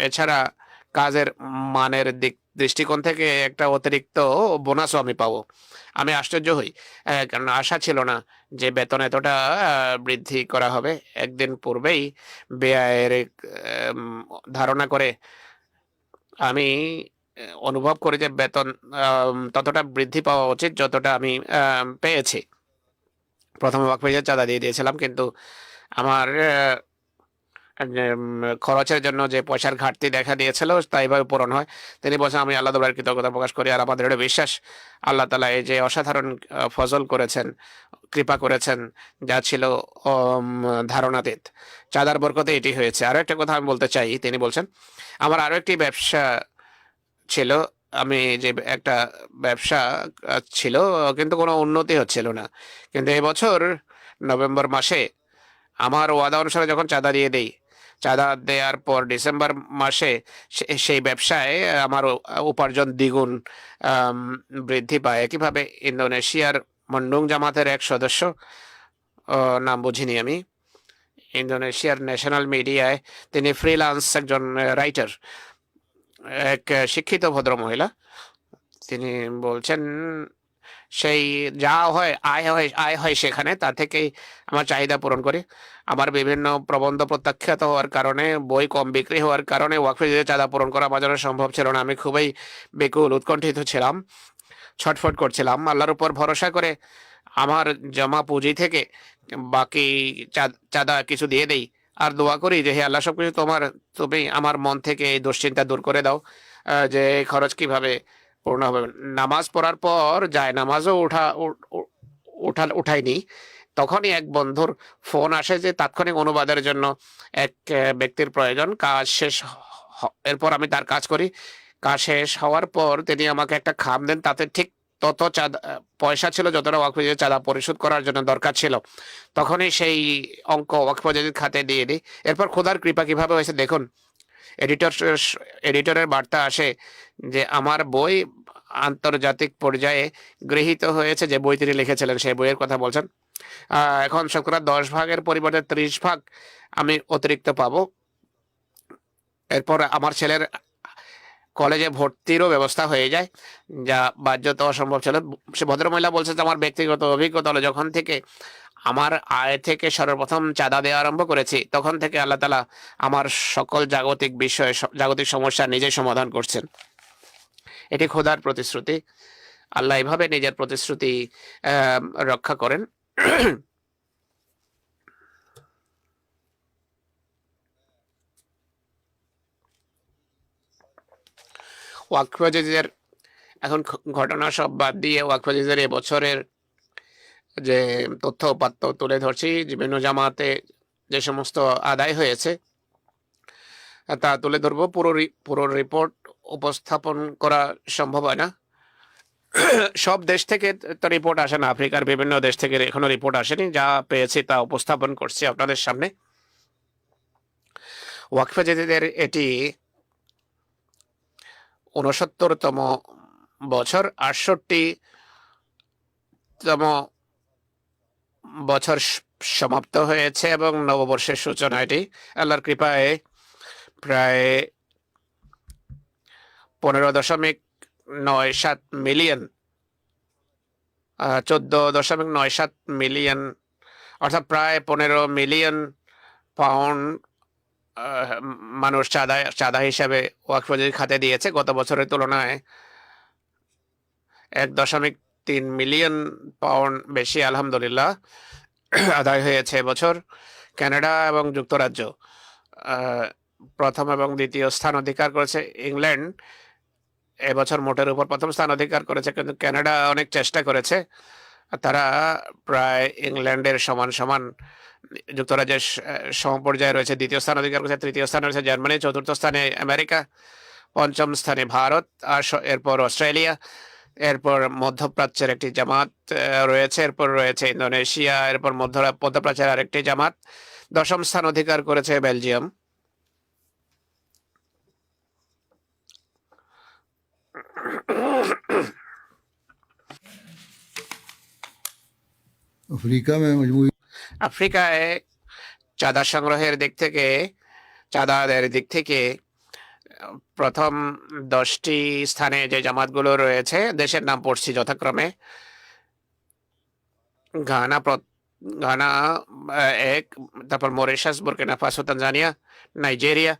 এছাড়া কাজের মানের দৃষ্টিকোণ থেকে একটা অতিরিক্ত বোনাসও আমি পাবো। আমি আশ্চর্য হই, কারণ আশা ছিল না যে বেতন এতটা বৃদ্ধি করা হবে। একদিন পূর্বেই ব্যয়ের ধারণা করে আমি অনুভব করি যে বেতন ততটা বৃদ্ধি পাওয়া উচিত যতটা আমি পেয়েছি। প্রথমে ওয়াকফে চাঁদা দিয়ে দিয়েছিলাম, কিন্তু আমার খরচের জন্য যে পয়সার ঘাটতি দেখা দিয়েছিল তা এইভাবে পূরণ হয়। তিনি বলছেন আমি আল্লাহ তাআলার কৃতজ্ঞতা প্রকাশ করি, আর আমাদের বিশ্বাস আল্লাহ তাআলা এই যে অসাধারণ ফজল করেছেন, কৃপা করেছেন, যা ছিল ধারণাতীত। চাঁদার বরকতে এটি হয়েছে। আরো একটা কথা আমি বলতে চাই, তিনি বলছেন আমার আরো একটি ব্যবসা ছিল, আমি যে একটা ব্যবসা ছিল কিন্তু কোনো উন্নতি হচ্ছিল না। কিন্তু এবছর নভেম্বর মাসে আমার ওয়াদা অনুসারে যখন চাঁদা দিয়ে দেই, চাঁদা দেওয়ার পর ডিসেম্বর মাসে সেই ব্যবসায় আমার উপার্জন দ্বিগুণ বৃদ্ধি পায়। একইভাবে ইন্দোনেশিয়ার মন্ডুং জামাতের এক সদস্য, নাম বুঝিনি আমি, ইন্দোনেশিয়ার ন্যাশনাল মিডিয়ায় তিনি ফ্রিল্যান্স একজন রাইটার, এক শিক্ষিত ভদ্র মহিলা। তিনি বলছেন সেই যা হয় আয় হয় সেখানে তা থেকেই আমার চাহিদা পূরণ করি। আমার বিভিন্ন প্রবন্ধ প্রত্যাখ্যাত হওয়ার কারণে, বই কম বিক্রি হওয়ার কারণে ওয়াকফে জাদিদের চাঁদা পূরণ করা আমার জন্য সম্ভব ছিল না। আমি খুবই বেকুল, উৎকণ্ঠিত ছিলাম, ছটফট করছিলাম। আল্লাহর উপর ভরসা করে আমার জমা পুঁজি থেকে বাকি চাঁদা কিছু দিয়ে দেই আর দোয়া করি যে হে আল্লাহ, সবকিছু তোমার, তুমি আমার মন থেকে এই দুশ্চিন্তা দূর করে দাও যে এই খরচ কিভাবে পূর্ণ হবে। নামাজ পড়ার পর যায় নামাজও উঠাইনি, তখনই এক বন্ধুর ফোন আসে যে তাৎক্ষণিক অনুবাদের জন্য এক ব্যক্তির প্রয়োজন। কাজ শেষ এরপর আমি তার কাজ করি। কাজ শেষ হওয়ার পর তিনি আমাকে একটা খাম দেন, তাতে ঠিক তত চাঁদা পয়সা ছিল যতটা ওয়াকফ জাদিদের চাঁদা পরিশোধ করার জন্য দরকার ছিল। তখনই সেই অঙ্ক ওয়াকফ জাদিদের খাতে দিয়ে দিই। এরপর খোদার কৃপা কিভাবে হয়েছে দেখুন। এডিটরের বার্তা আসে যে আমার বই আন্তর্জাতিক পর্যায়ে গৃহীত হয়েছে। যে বই তিনি লিখেছিলেন সেই বইয়ের কথা বলছেন। এখন শতকরা 10 ভাগের পরিবর্তে 30 ভাগ আমি অতিরিক্ত পাবো। এরপর আমার ছেলের কলেজে ভর্তিরও ব্যবস্থা হয়ে যায়, যা বাহ্যত অসম্ভব ছিল। সে ভদ্রমহিলা বলছে যে আমার ব্যক্তিগত অভিজ্ঞতা হলো, যখন থেকে আমার আয় থেকে সর্বপ্রথম চাঁদা দেওয়া আরম্ভ করেছি, তখন থেকে আল্লাহ তাআলা আমার সকল জাগতিক সমস্যা নিজেই সমাধান করছেন। এটি খোদার প্রতিশ্রুতি। আল্লাহ এভাবে নিজের প্রতিশ্রুতি রক্ষা করেন। ওয়াকফ জাদিদের এখন ঘটনা সব বাদ দিয়ে ওয়াকফ জাদিদের এবছরের যে তথ্য উপাত্ত তুলে ধরছি, বিভিন্ন জামাতে যে সমস্ত আদায় হয়েছে তা তুলে ধরবো। পুরো রিপোর্ট উপস্থাপন করা সম্ভব হয় না। সব দেশ থেকে তো রিপোর্ট আসে না, আফ্রিকার বিভিন্ন দেশ থেকে এখনো রিপোর্ট আসেনি। যা পেয়েছি তা উপস্থাপন করছি আপনাদের সামনে। ওয়াকফ জাদিদের এটি 69তম বছর, 68তম বছর সমাপ্ত হয়েছে এবং নববর্ষের সূচনা। এটি আল্লাহর কৃপায় প্রায় 15.97 মিলিয়ন, 14.97 মিলিয়ন, অর্থাৎ প্রায় 15 মিলিয়ন পাউন্ড মানুষ চাঁদা হিসাবে ওয়াকফ জাদিদের খাতে দিয়েছে। গত বছরের তুলনায় 1.3 মিলিয়ন পাউন্ড বেশি আলহামদুলিল্লাহ আদায় হয়েছে এবছর। কানাডা এবং যুক্তরাজ্য প্রথম এবং দ্বিতীয় স্থান অধিকার করেছে। ইংল্যান্ড এবছর মোটের উপর প্রথম স্থান অধিকার করেছে, কিন্তু কানাডা অনেক চেষ্টা করেছে। তারা প্রায় ইংল্যান্ডের সমান, যুক্তরাজ্যের সমপর্যায়ে রয়েছে। দ্বিতীয় স্থান অধিকার করেছে। তৃতীয় স্থানে রয়েছে জার্মানি, চতুর্থ স্থানে আমেরিকা, পঞ্চম স্থানে ভারত, আর এরপর অস্ট্রেলিয়া, এরপর মধ্যপ্রাচ্যের একটি জামাত রয়েছে, এরপর রয়েছে ইন্দোনেশিয়া, এরপর মধ্যপ্রাচ্যের আরেকটি জামাত। দশম স্থান অধিকার করেছে বেলজিয়াম। अफ्रीका में मजमूई আফ্রিকায় চাঁদা সংগ্রহের দিক থেকে, চাঁদা আদায়ের দিক থেকে প্রথম 10টি স্থানে যে জামাতগুলো রয়েছে, দেশের নাম পড়ছি যথাক্রমে: ঘানা 1, তারপর Mauritius, Burkina Faso, Tanzania, Nigeria,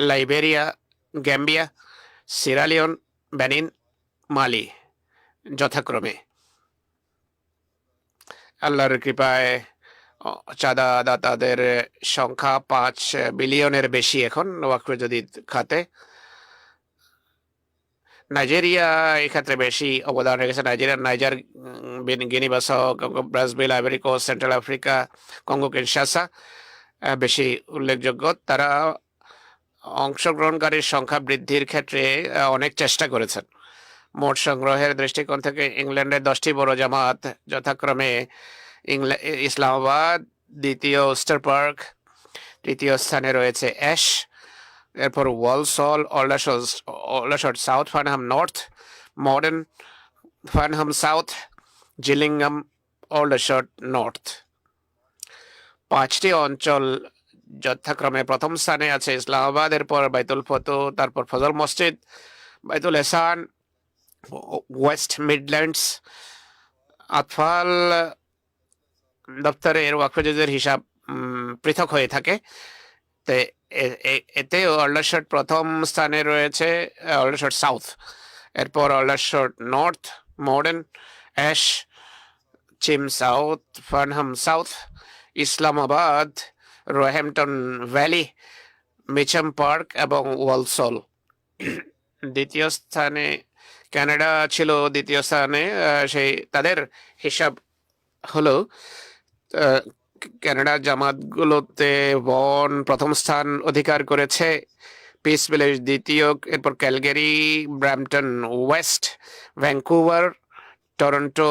Liberia, Gambia, Sierra Leone, Benin, Mali যথাক্রমে। আল্লাহর কৃপায় চাঁদা দাতাদের সংখ্যা 5 বিলিয়নের বেশি এখন ওয়াকফ জাদিদ খাতে। নাইজেরিয়া এই ক্ষেত্রে বেশি অবদান রেখেছে। Niger, Guinea Bissau, Brazil, Ivory Coast, Central Africa, Congo Kinshasa বেশি উল্লেখযোগ্য। তারা অংশগ্রহণকারীর সংখ্যা বৃদ্ধির ক্ষেত্রে অনেক চেষ্টা করেছেন। মোট সংগ্রহের দৃষ্টিকোণ থেকে ইংল্যান্ডের 10টি বড় জামাত যথাক্রমে ইসলামাবাদ, দ্বিতীয় স্টার পার্ক, তৃতীয় স্থানে রয়েছে অ্যাশ, এরপর Walsall, Aldershot South, Farnham North, Morden, Farnham South, Gillingham, Aldershot North. 5টি অঞ্চল যথাক্রমে প্রথম স্থানে আছে ইসলামাবাদ, এরপর বাইতুল ফতু, তারপর ফজল মসজিদ, বাইতুল এহসান, ওয়েস্ট মিডল্যান্ডস, আতফাল দপ্তরের ওয়াকফেজের হিসাব পৃথক হয়ে থাকে। তো এতে অলডারশট প্রথম স্থানে রয়েছে, অলডারশট সাউথ, এরপর Aldershot North, Morden, Ash, Cheam South, Farnham South, Islamabad, Roehampton Vale, Mitcham Park এবং ওয়ালসল। দ্বিতীয় স্থানে কানাডা ছিল, দ্বিতীয় স্থানে সেই তাদের হিসাব হলো কানাডা জামাতগুলোতে বন প্রথম স্থান অধিকার করেছে, পিস ভিলেজ দ্বিতীয়, এরপর Calgary, Brampton West, Vancouver, Toronto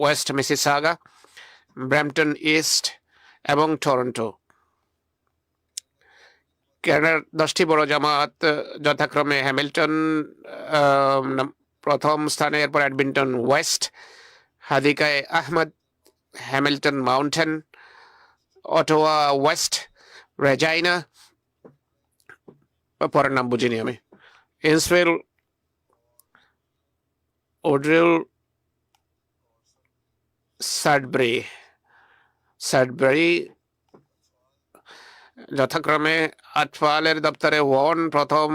West Mississauga, Brampton East এবং টরন্টো। কানাডার 10টি বড় জামাত যথাক্রমে হ্যামিল্টন প্রথম স্থানে, এরপর Edmonton West, Hadiqa Ahmad, Hamilton Mountain, Ottawa West, Regina, পরের নাম বুঝিনি আমি, ইন্সফিল, ওড্রিল, সাডবেরি যথাক্রমে আতফালের দপ্তরে ওয়ান প্রথম,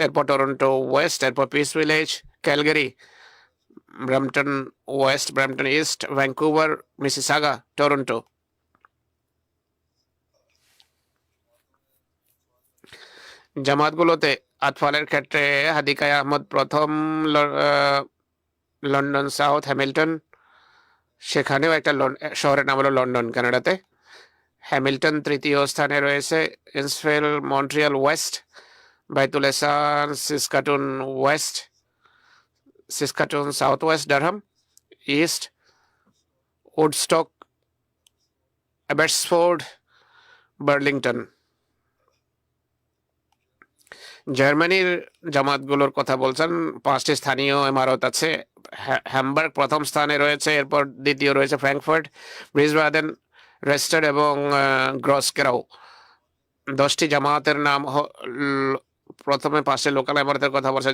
এরপর টরন্টো ওয়েস্ট, এরপর Peace Village, Calgary, Brampton West, Brampton East, Vancouver, Mississauga, Toronto. জামাতগুলোতে আতফালের ক্ষেত্রে হাদিকায় আহমদ প্রথম, লন্ডন সাউথ, হ্যামিল্টন, সেখানেও একটা শহরের নাম হলো লন্ডন কানাডাতে। হ্যামিল্টন তৃতীয় স্থানে রয়েছে, ইন্সফিল, Montreal West, Baitul Esar, Saskatoon South West, Durham East, Woodstock, Abbotsford, Burlington. জার্মানির জামাতগুলোর কথা বলছেন, 5টি স্থানীয় ইমারত আছে। হ্যামবার্গ প্রথম স্থানে রয়েছে, এরপর দ্বিতীয় রয়েছে ফ্র্যাঙ্কফার্ট, ব্রিসবাদেন, রেস্টার এবং গ্রসকেরাও। 10টি জামাতের নাম, প্রথমে 5টি লোকাল ইমারতের কথা বলছে,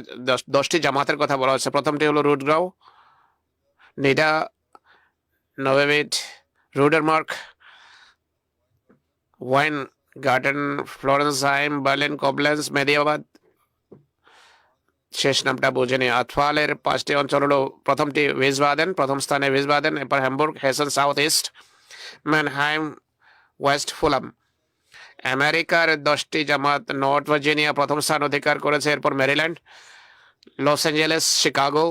10টি জামাতের কথা বলা হচ্ছে। প্রথমটি হলো রুটগ্রাউ, Nida, নভেমিড, রুডারমার্ক, wine garden, ফ্লোরেন্সহাইম, Berlin, Koblenz, মেদিয়াবাদ। শেষ নামটা বোঝেনি। আতফালের 5টি অঞ্চল হলো, প্রথমটি উইসবাদেন, প্রথম স্থানে উইসবাদেন, এরপর Hamburg, Hesson south east, ম্যানহাইম West, ফুলাম। আমেরিকার 10টি জামাত, নর্থ ভার্জিনিয়া প্রথম স্থান অধিকার করেছে, এরপর Maryland, Los Angeles, Chicago,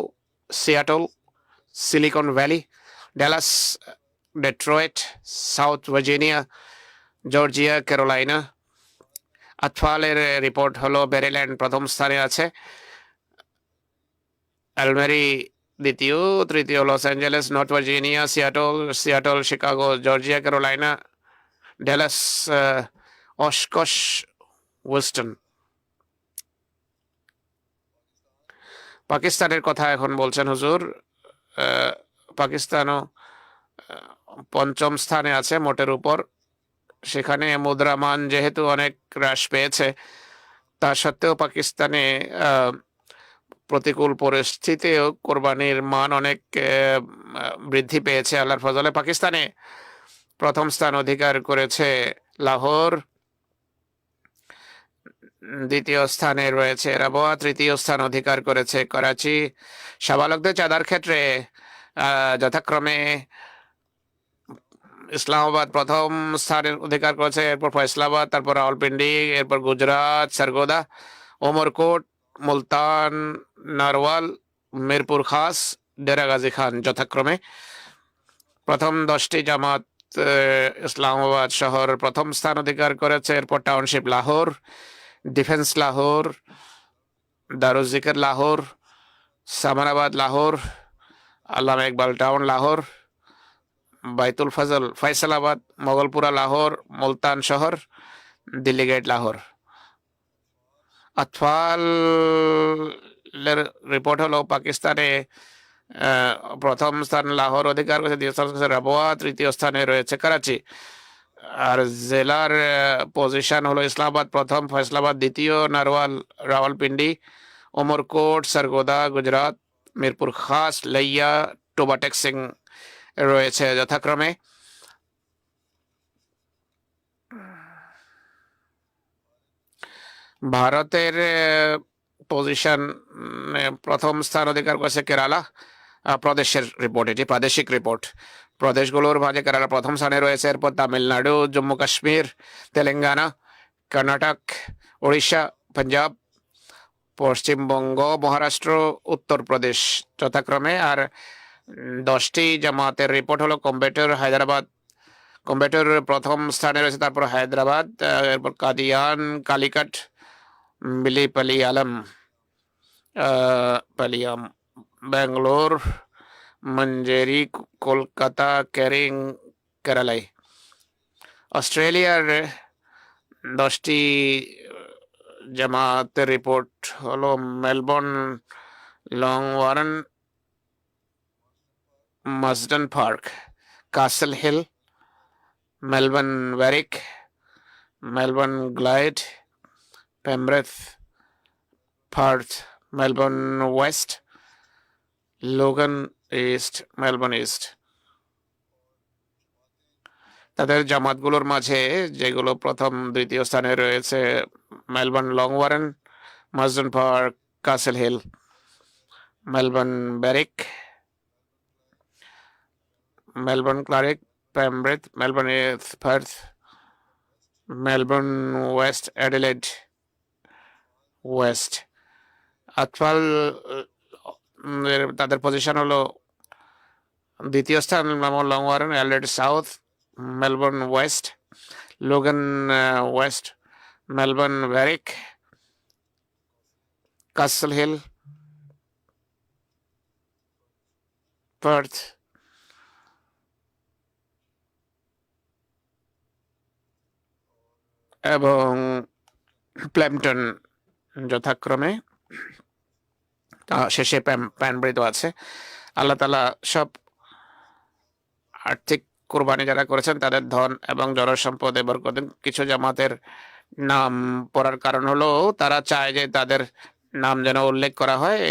Seattle, Silicon Valley, Dallas, Detroit, South Virginia, Georgia, Carolina. আতফালের রিপোর্ট হলো মেরিল্যান্ড প্রথম স্থানে আছে, অ্যালমেরি দ্বিতীয়, তৃতীয় Los Angeles, North Virginia, Seattle, Chicago, Georgia, Carolina, Dallas, Oshkosh, Weston. পাকিস্তানের কথা এখন বলছেন হুজুর। পাকিস্তানও 5ম স্থানে আছে মোটের উপর। সেখানে মুদ্রামান যেহেতু অনেক হ্রাস পেয়েছে, তা সত্ত্বেও পাকিস্তানে প্রতিকূল পরিস্থিতিতেও কোরবানির মান অনেক বৃদ্ধি পেয়েছে আল্লাহর ফজলে। পাকিস্তানে প্রথম স্থান অধিকার করেছে লাহোর, দ্বিতীয় স্থানে রয়েছে রাবোয়া, তৃতীয় স্থান অধিকার করেছে করাচি। সাবালকদের চাঁদার ক্ষেত্রে যথাক্রমে ইসলামাবাদ প্রথম স্থানের অধিকার করেছে, এরপর ফয়সলাবাদ, তারপর রাওয়ালপিন্ডি, এরপর গুজরাট, সারগোদা, ওমরকোট, মুলতান, নারওয়াল, মিরপুর খাস, ডেরা গাজী খান যথাক্রমে। প্রথম 10টি জামাত ইসলামাবাদ শহর প্রথম স্থান অধিকার করেছে, এরপর টাউনশিপ লাহোর, ডিফেন্স লাহোর, দারুজিকের লাহোর, সামানাবাদ লাহোর, আল্লামা ইকবাল টাউন লাহোর, বাইতুল ফজল ফয়সালাবাদ, মোগলপুরা লাহোর, মুলতান শহর, দিল্লি গেট লাহোর। আতফালের রিপোর্ট হলো পাকিস্তানে প্রথম স্থান লাহোর অধিকার করেছে, দ্বিতীয় স্থান করেছে রাবোয়া, তৃতীয় স্থানে রয়েছে করাচি। আর জেলার পজিশন হলো ইসলামাবাদ প্রথম, ফয়সলাবাদ দ্বিতীয়, নারওয়াল, রাওয়ালপিন্ডি, ওমরকোট, সারগোদা, গুজরাট, মিরপুর খাস, লাইয়া, টোবাটেক সিং রয়েছে যথাক্রমে ভারতের পজিশন প্রথম স্থান অধিকার করেছে কেরালা প্রদেশের রিপোর্ট, এটি প্রাদেশিক রিপোর্ট। প্রদেশগুলোর মাঝে কেরালা প্রথম স্থানে রয়েছে, এরপর তামিলনাড়ু, জম্মু কাশ্মীর, তেলেঙ্গানা, কর্ণাটক, উড়িষ্যা, পাঞ্জাব, পশ্চিমবঙ্গ, মহারাষ্ট্র, উত্তরপ্রদেশ যথাক্রমে। আর 10টি জামাতের রিপোর্ট হলো কম্বেটর, হায়দ্রাবাদ, কম্বেটর প্রথম স্থানে রয়েছে, তারপর হায়দ্রাবাদ, এরপর কাদিয়ান, কালিকাট, বিলিপালিয়ালাম, পালিয়াম, ব্যাঙ্গালোর, মঞ্জেরি, কলকাতা, ক্যারিং, কেরালাই। অস্ট্রেলিয়ার 10টি জামাতের রিপোর্ট হলো Melbourne, Langwarrin, Marsden Park, Castle Hill, Melbourne Berwick, Melbourne Clyde, Penrith, Perth, Melbourne West, Logan East, Melbourne East. তাদের জামাতগুলোর মাঝে যেগুলো প্রথম দ্বিতীয় স্থানে রয়েছে Melbourne Langwarrin, Marsden Park, Castle Hill, Melbourne Berwick, Melbourne ক্লারিক, Penrith, Melbourne East, Perth, Melbourne West, Adelaide West. আতফাল তাদের পজিশন হলো দ্বিতীয় স্থান Langwarrin, Adelaide south, Melbourne West, Logan West, Melbourne Berwick, Castle Hill, Perth, এবং প্ল্যাম্পটন যথাক্রমে। শেষে প্যানব্রিদও আছে। আল্লাহ তাআলা সব আর্থিক কোরবানি যারা করেছেন তাদের ধন এবং জনসম্পদে বরকত দিন। কিছু জামাতের নাম পড়ার কারণ হলো তারা চায় যে তাদের নাম যেন উল্লেখ করা হয়।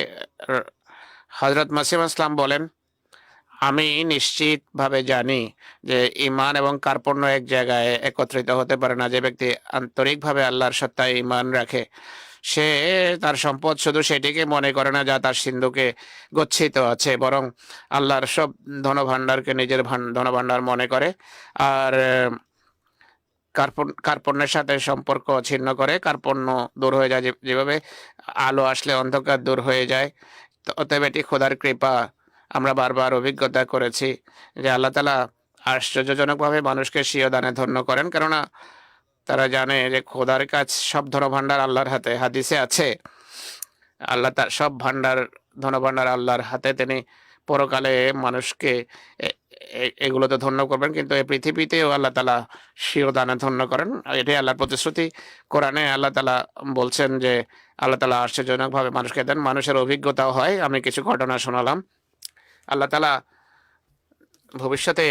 হযরত মাসিহ ইসলাম বলেন, আমি নিশ্চিতভাবে জানি যে ঈমান এবং কার্পণ্য এক জায়গায় একত্রিত হতে পারে না। যে ব্যক্তি আন্তরিকভাবে আল্লাহর সত্তায় ঈমান রাখে সে তার সম্পদ শুধু সেটিকে মনে করে না যা তার সিন্ধুকে গচ্ছিত আছে, বরং আল্লাহর সব ধনভাণ্ডারকে নিজের ধনভাণ্ডার মনে করে। আর কার্পণ্যের সাথে সম্পর্ক ছিন্ন করে। কার্পণ্য দূর হয়ে যায় যেভাবে আলো আসলে অন্ধকার দূর হয়ে যায়। অতএব এটি খোদার কৃপা। আমরা বারবার অভিজ্ঞতা করেছি যে আল্লাহ তাআলা আশ্চর্যজনকভাবে মানুষকে স্বীয় দানে ধন্য করেন, কেননা তারা জানে যে খোদার কাজ সব ধনভাণ্ডার আল্লাহর হাতে। হাদিসে আছে আল্লাহ তার সব ধনভাণ্ডার আল্লাহর হাতে, তিনি পরকালে মানুষকে এগুলোতে ধন্য করবেন, কিন্তু এই পৃথিবীতেও আল্লাহ তাআলা স্বীয় দানে ধন্য করেন। এটাই আল্লাহর প্রতিশ্রুতি। কোরআনে আল্লাহ তাআলা বলছেন যে আল্লাহ তাআলা আশ্চর্যজনকভাবে মানুষকে দেন। মানুষের অভিজ্ঞতাও হয়। আমি কিছু ঘটনা শোনালাম। আল্লাহ তাআলা ভবিষ্যতে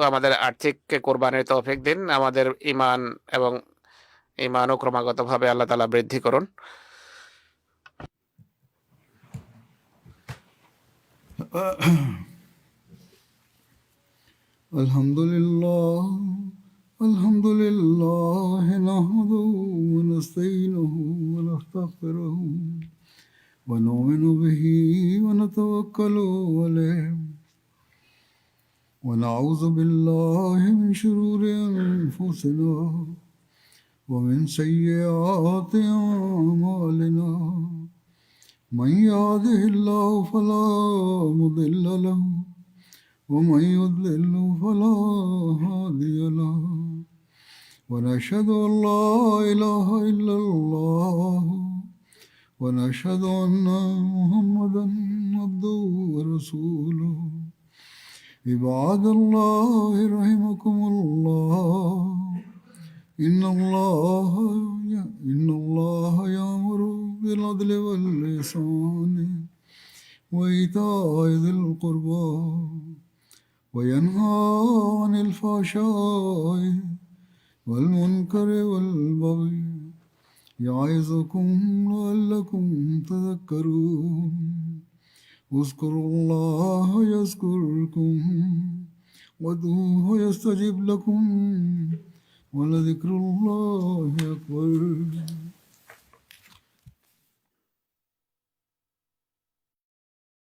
আমাদের আর্থিক কোরবানির তৌফিক দিন। আমাদের ঈমান এবং ঈমানও ক্রমাগতভাবে আল্লাহ তাআলা বৃদ্ধি করুন। আলহামদুলিল্লাহ আলহামদুলিল্লাহ নাহমাদুহু ওয়া নাস্তাঈনুহু ওয়া নাস্তাগফিরুহু ওয়া নু'মিনু বিহি ওয়া নাতাওয়াক্কালু আলাইহি ونعوذ بالله من شرور أنفسنا ومن سيئات أعمالنا من يهده الله فلا مضل له ومن يضلل فلا هادي له ونشهد أن لا إله إلا الله ونشهد أن محمدا عبده ورسوله عباد الله رحمكم الله إن الله يأمر بالعدل والإحسان وإيتاء ذي القربى وينهى عن الفحشاء والمنكر والبغي يعظكم لعلكم تذكرون اذكروا الله يذكركم وادعوه يستجب لكم ولذكر الله أكبر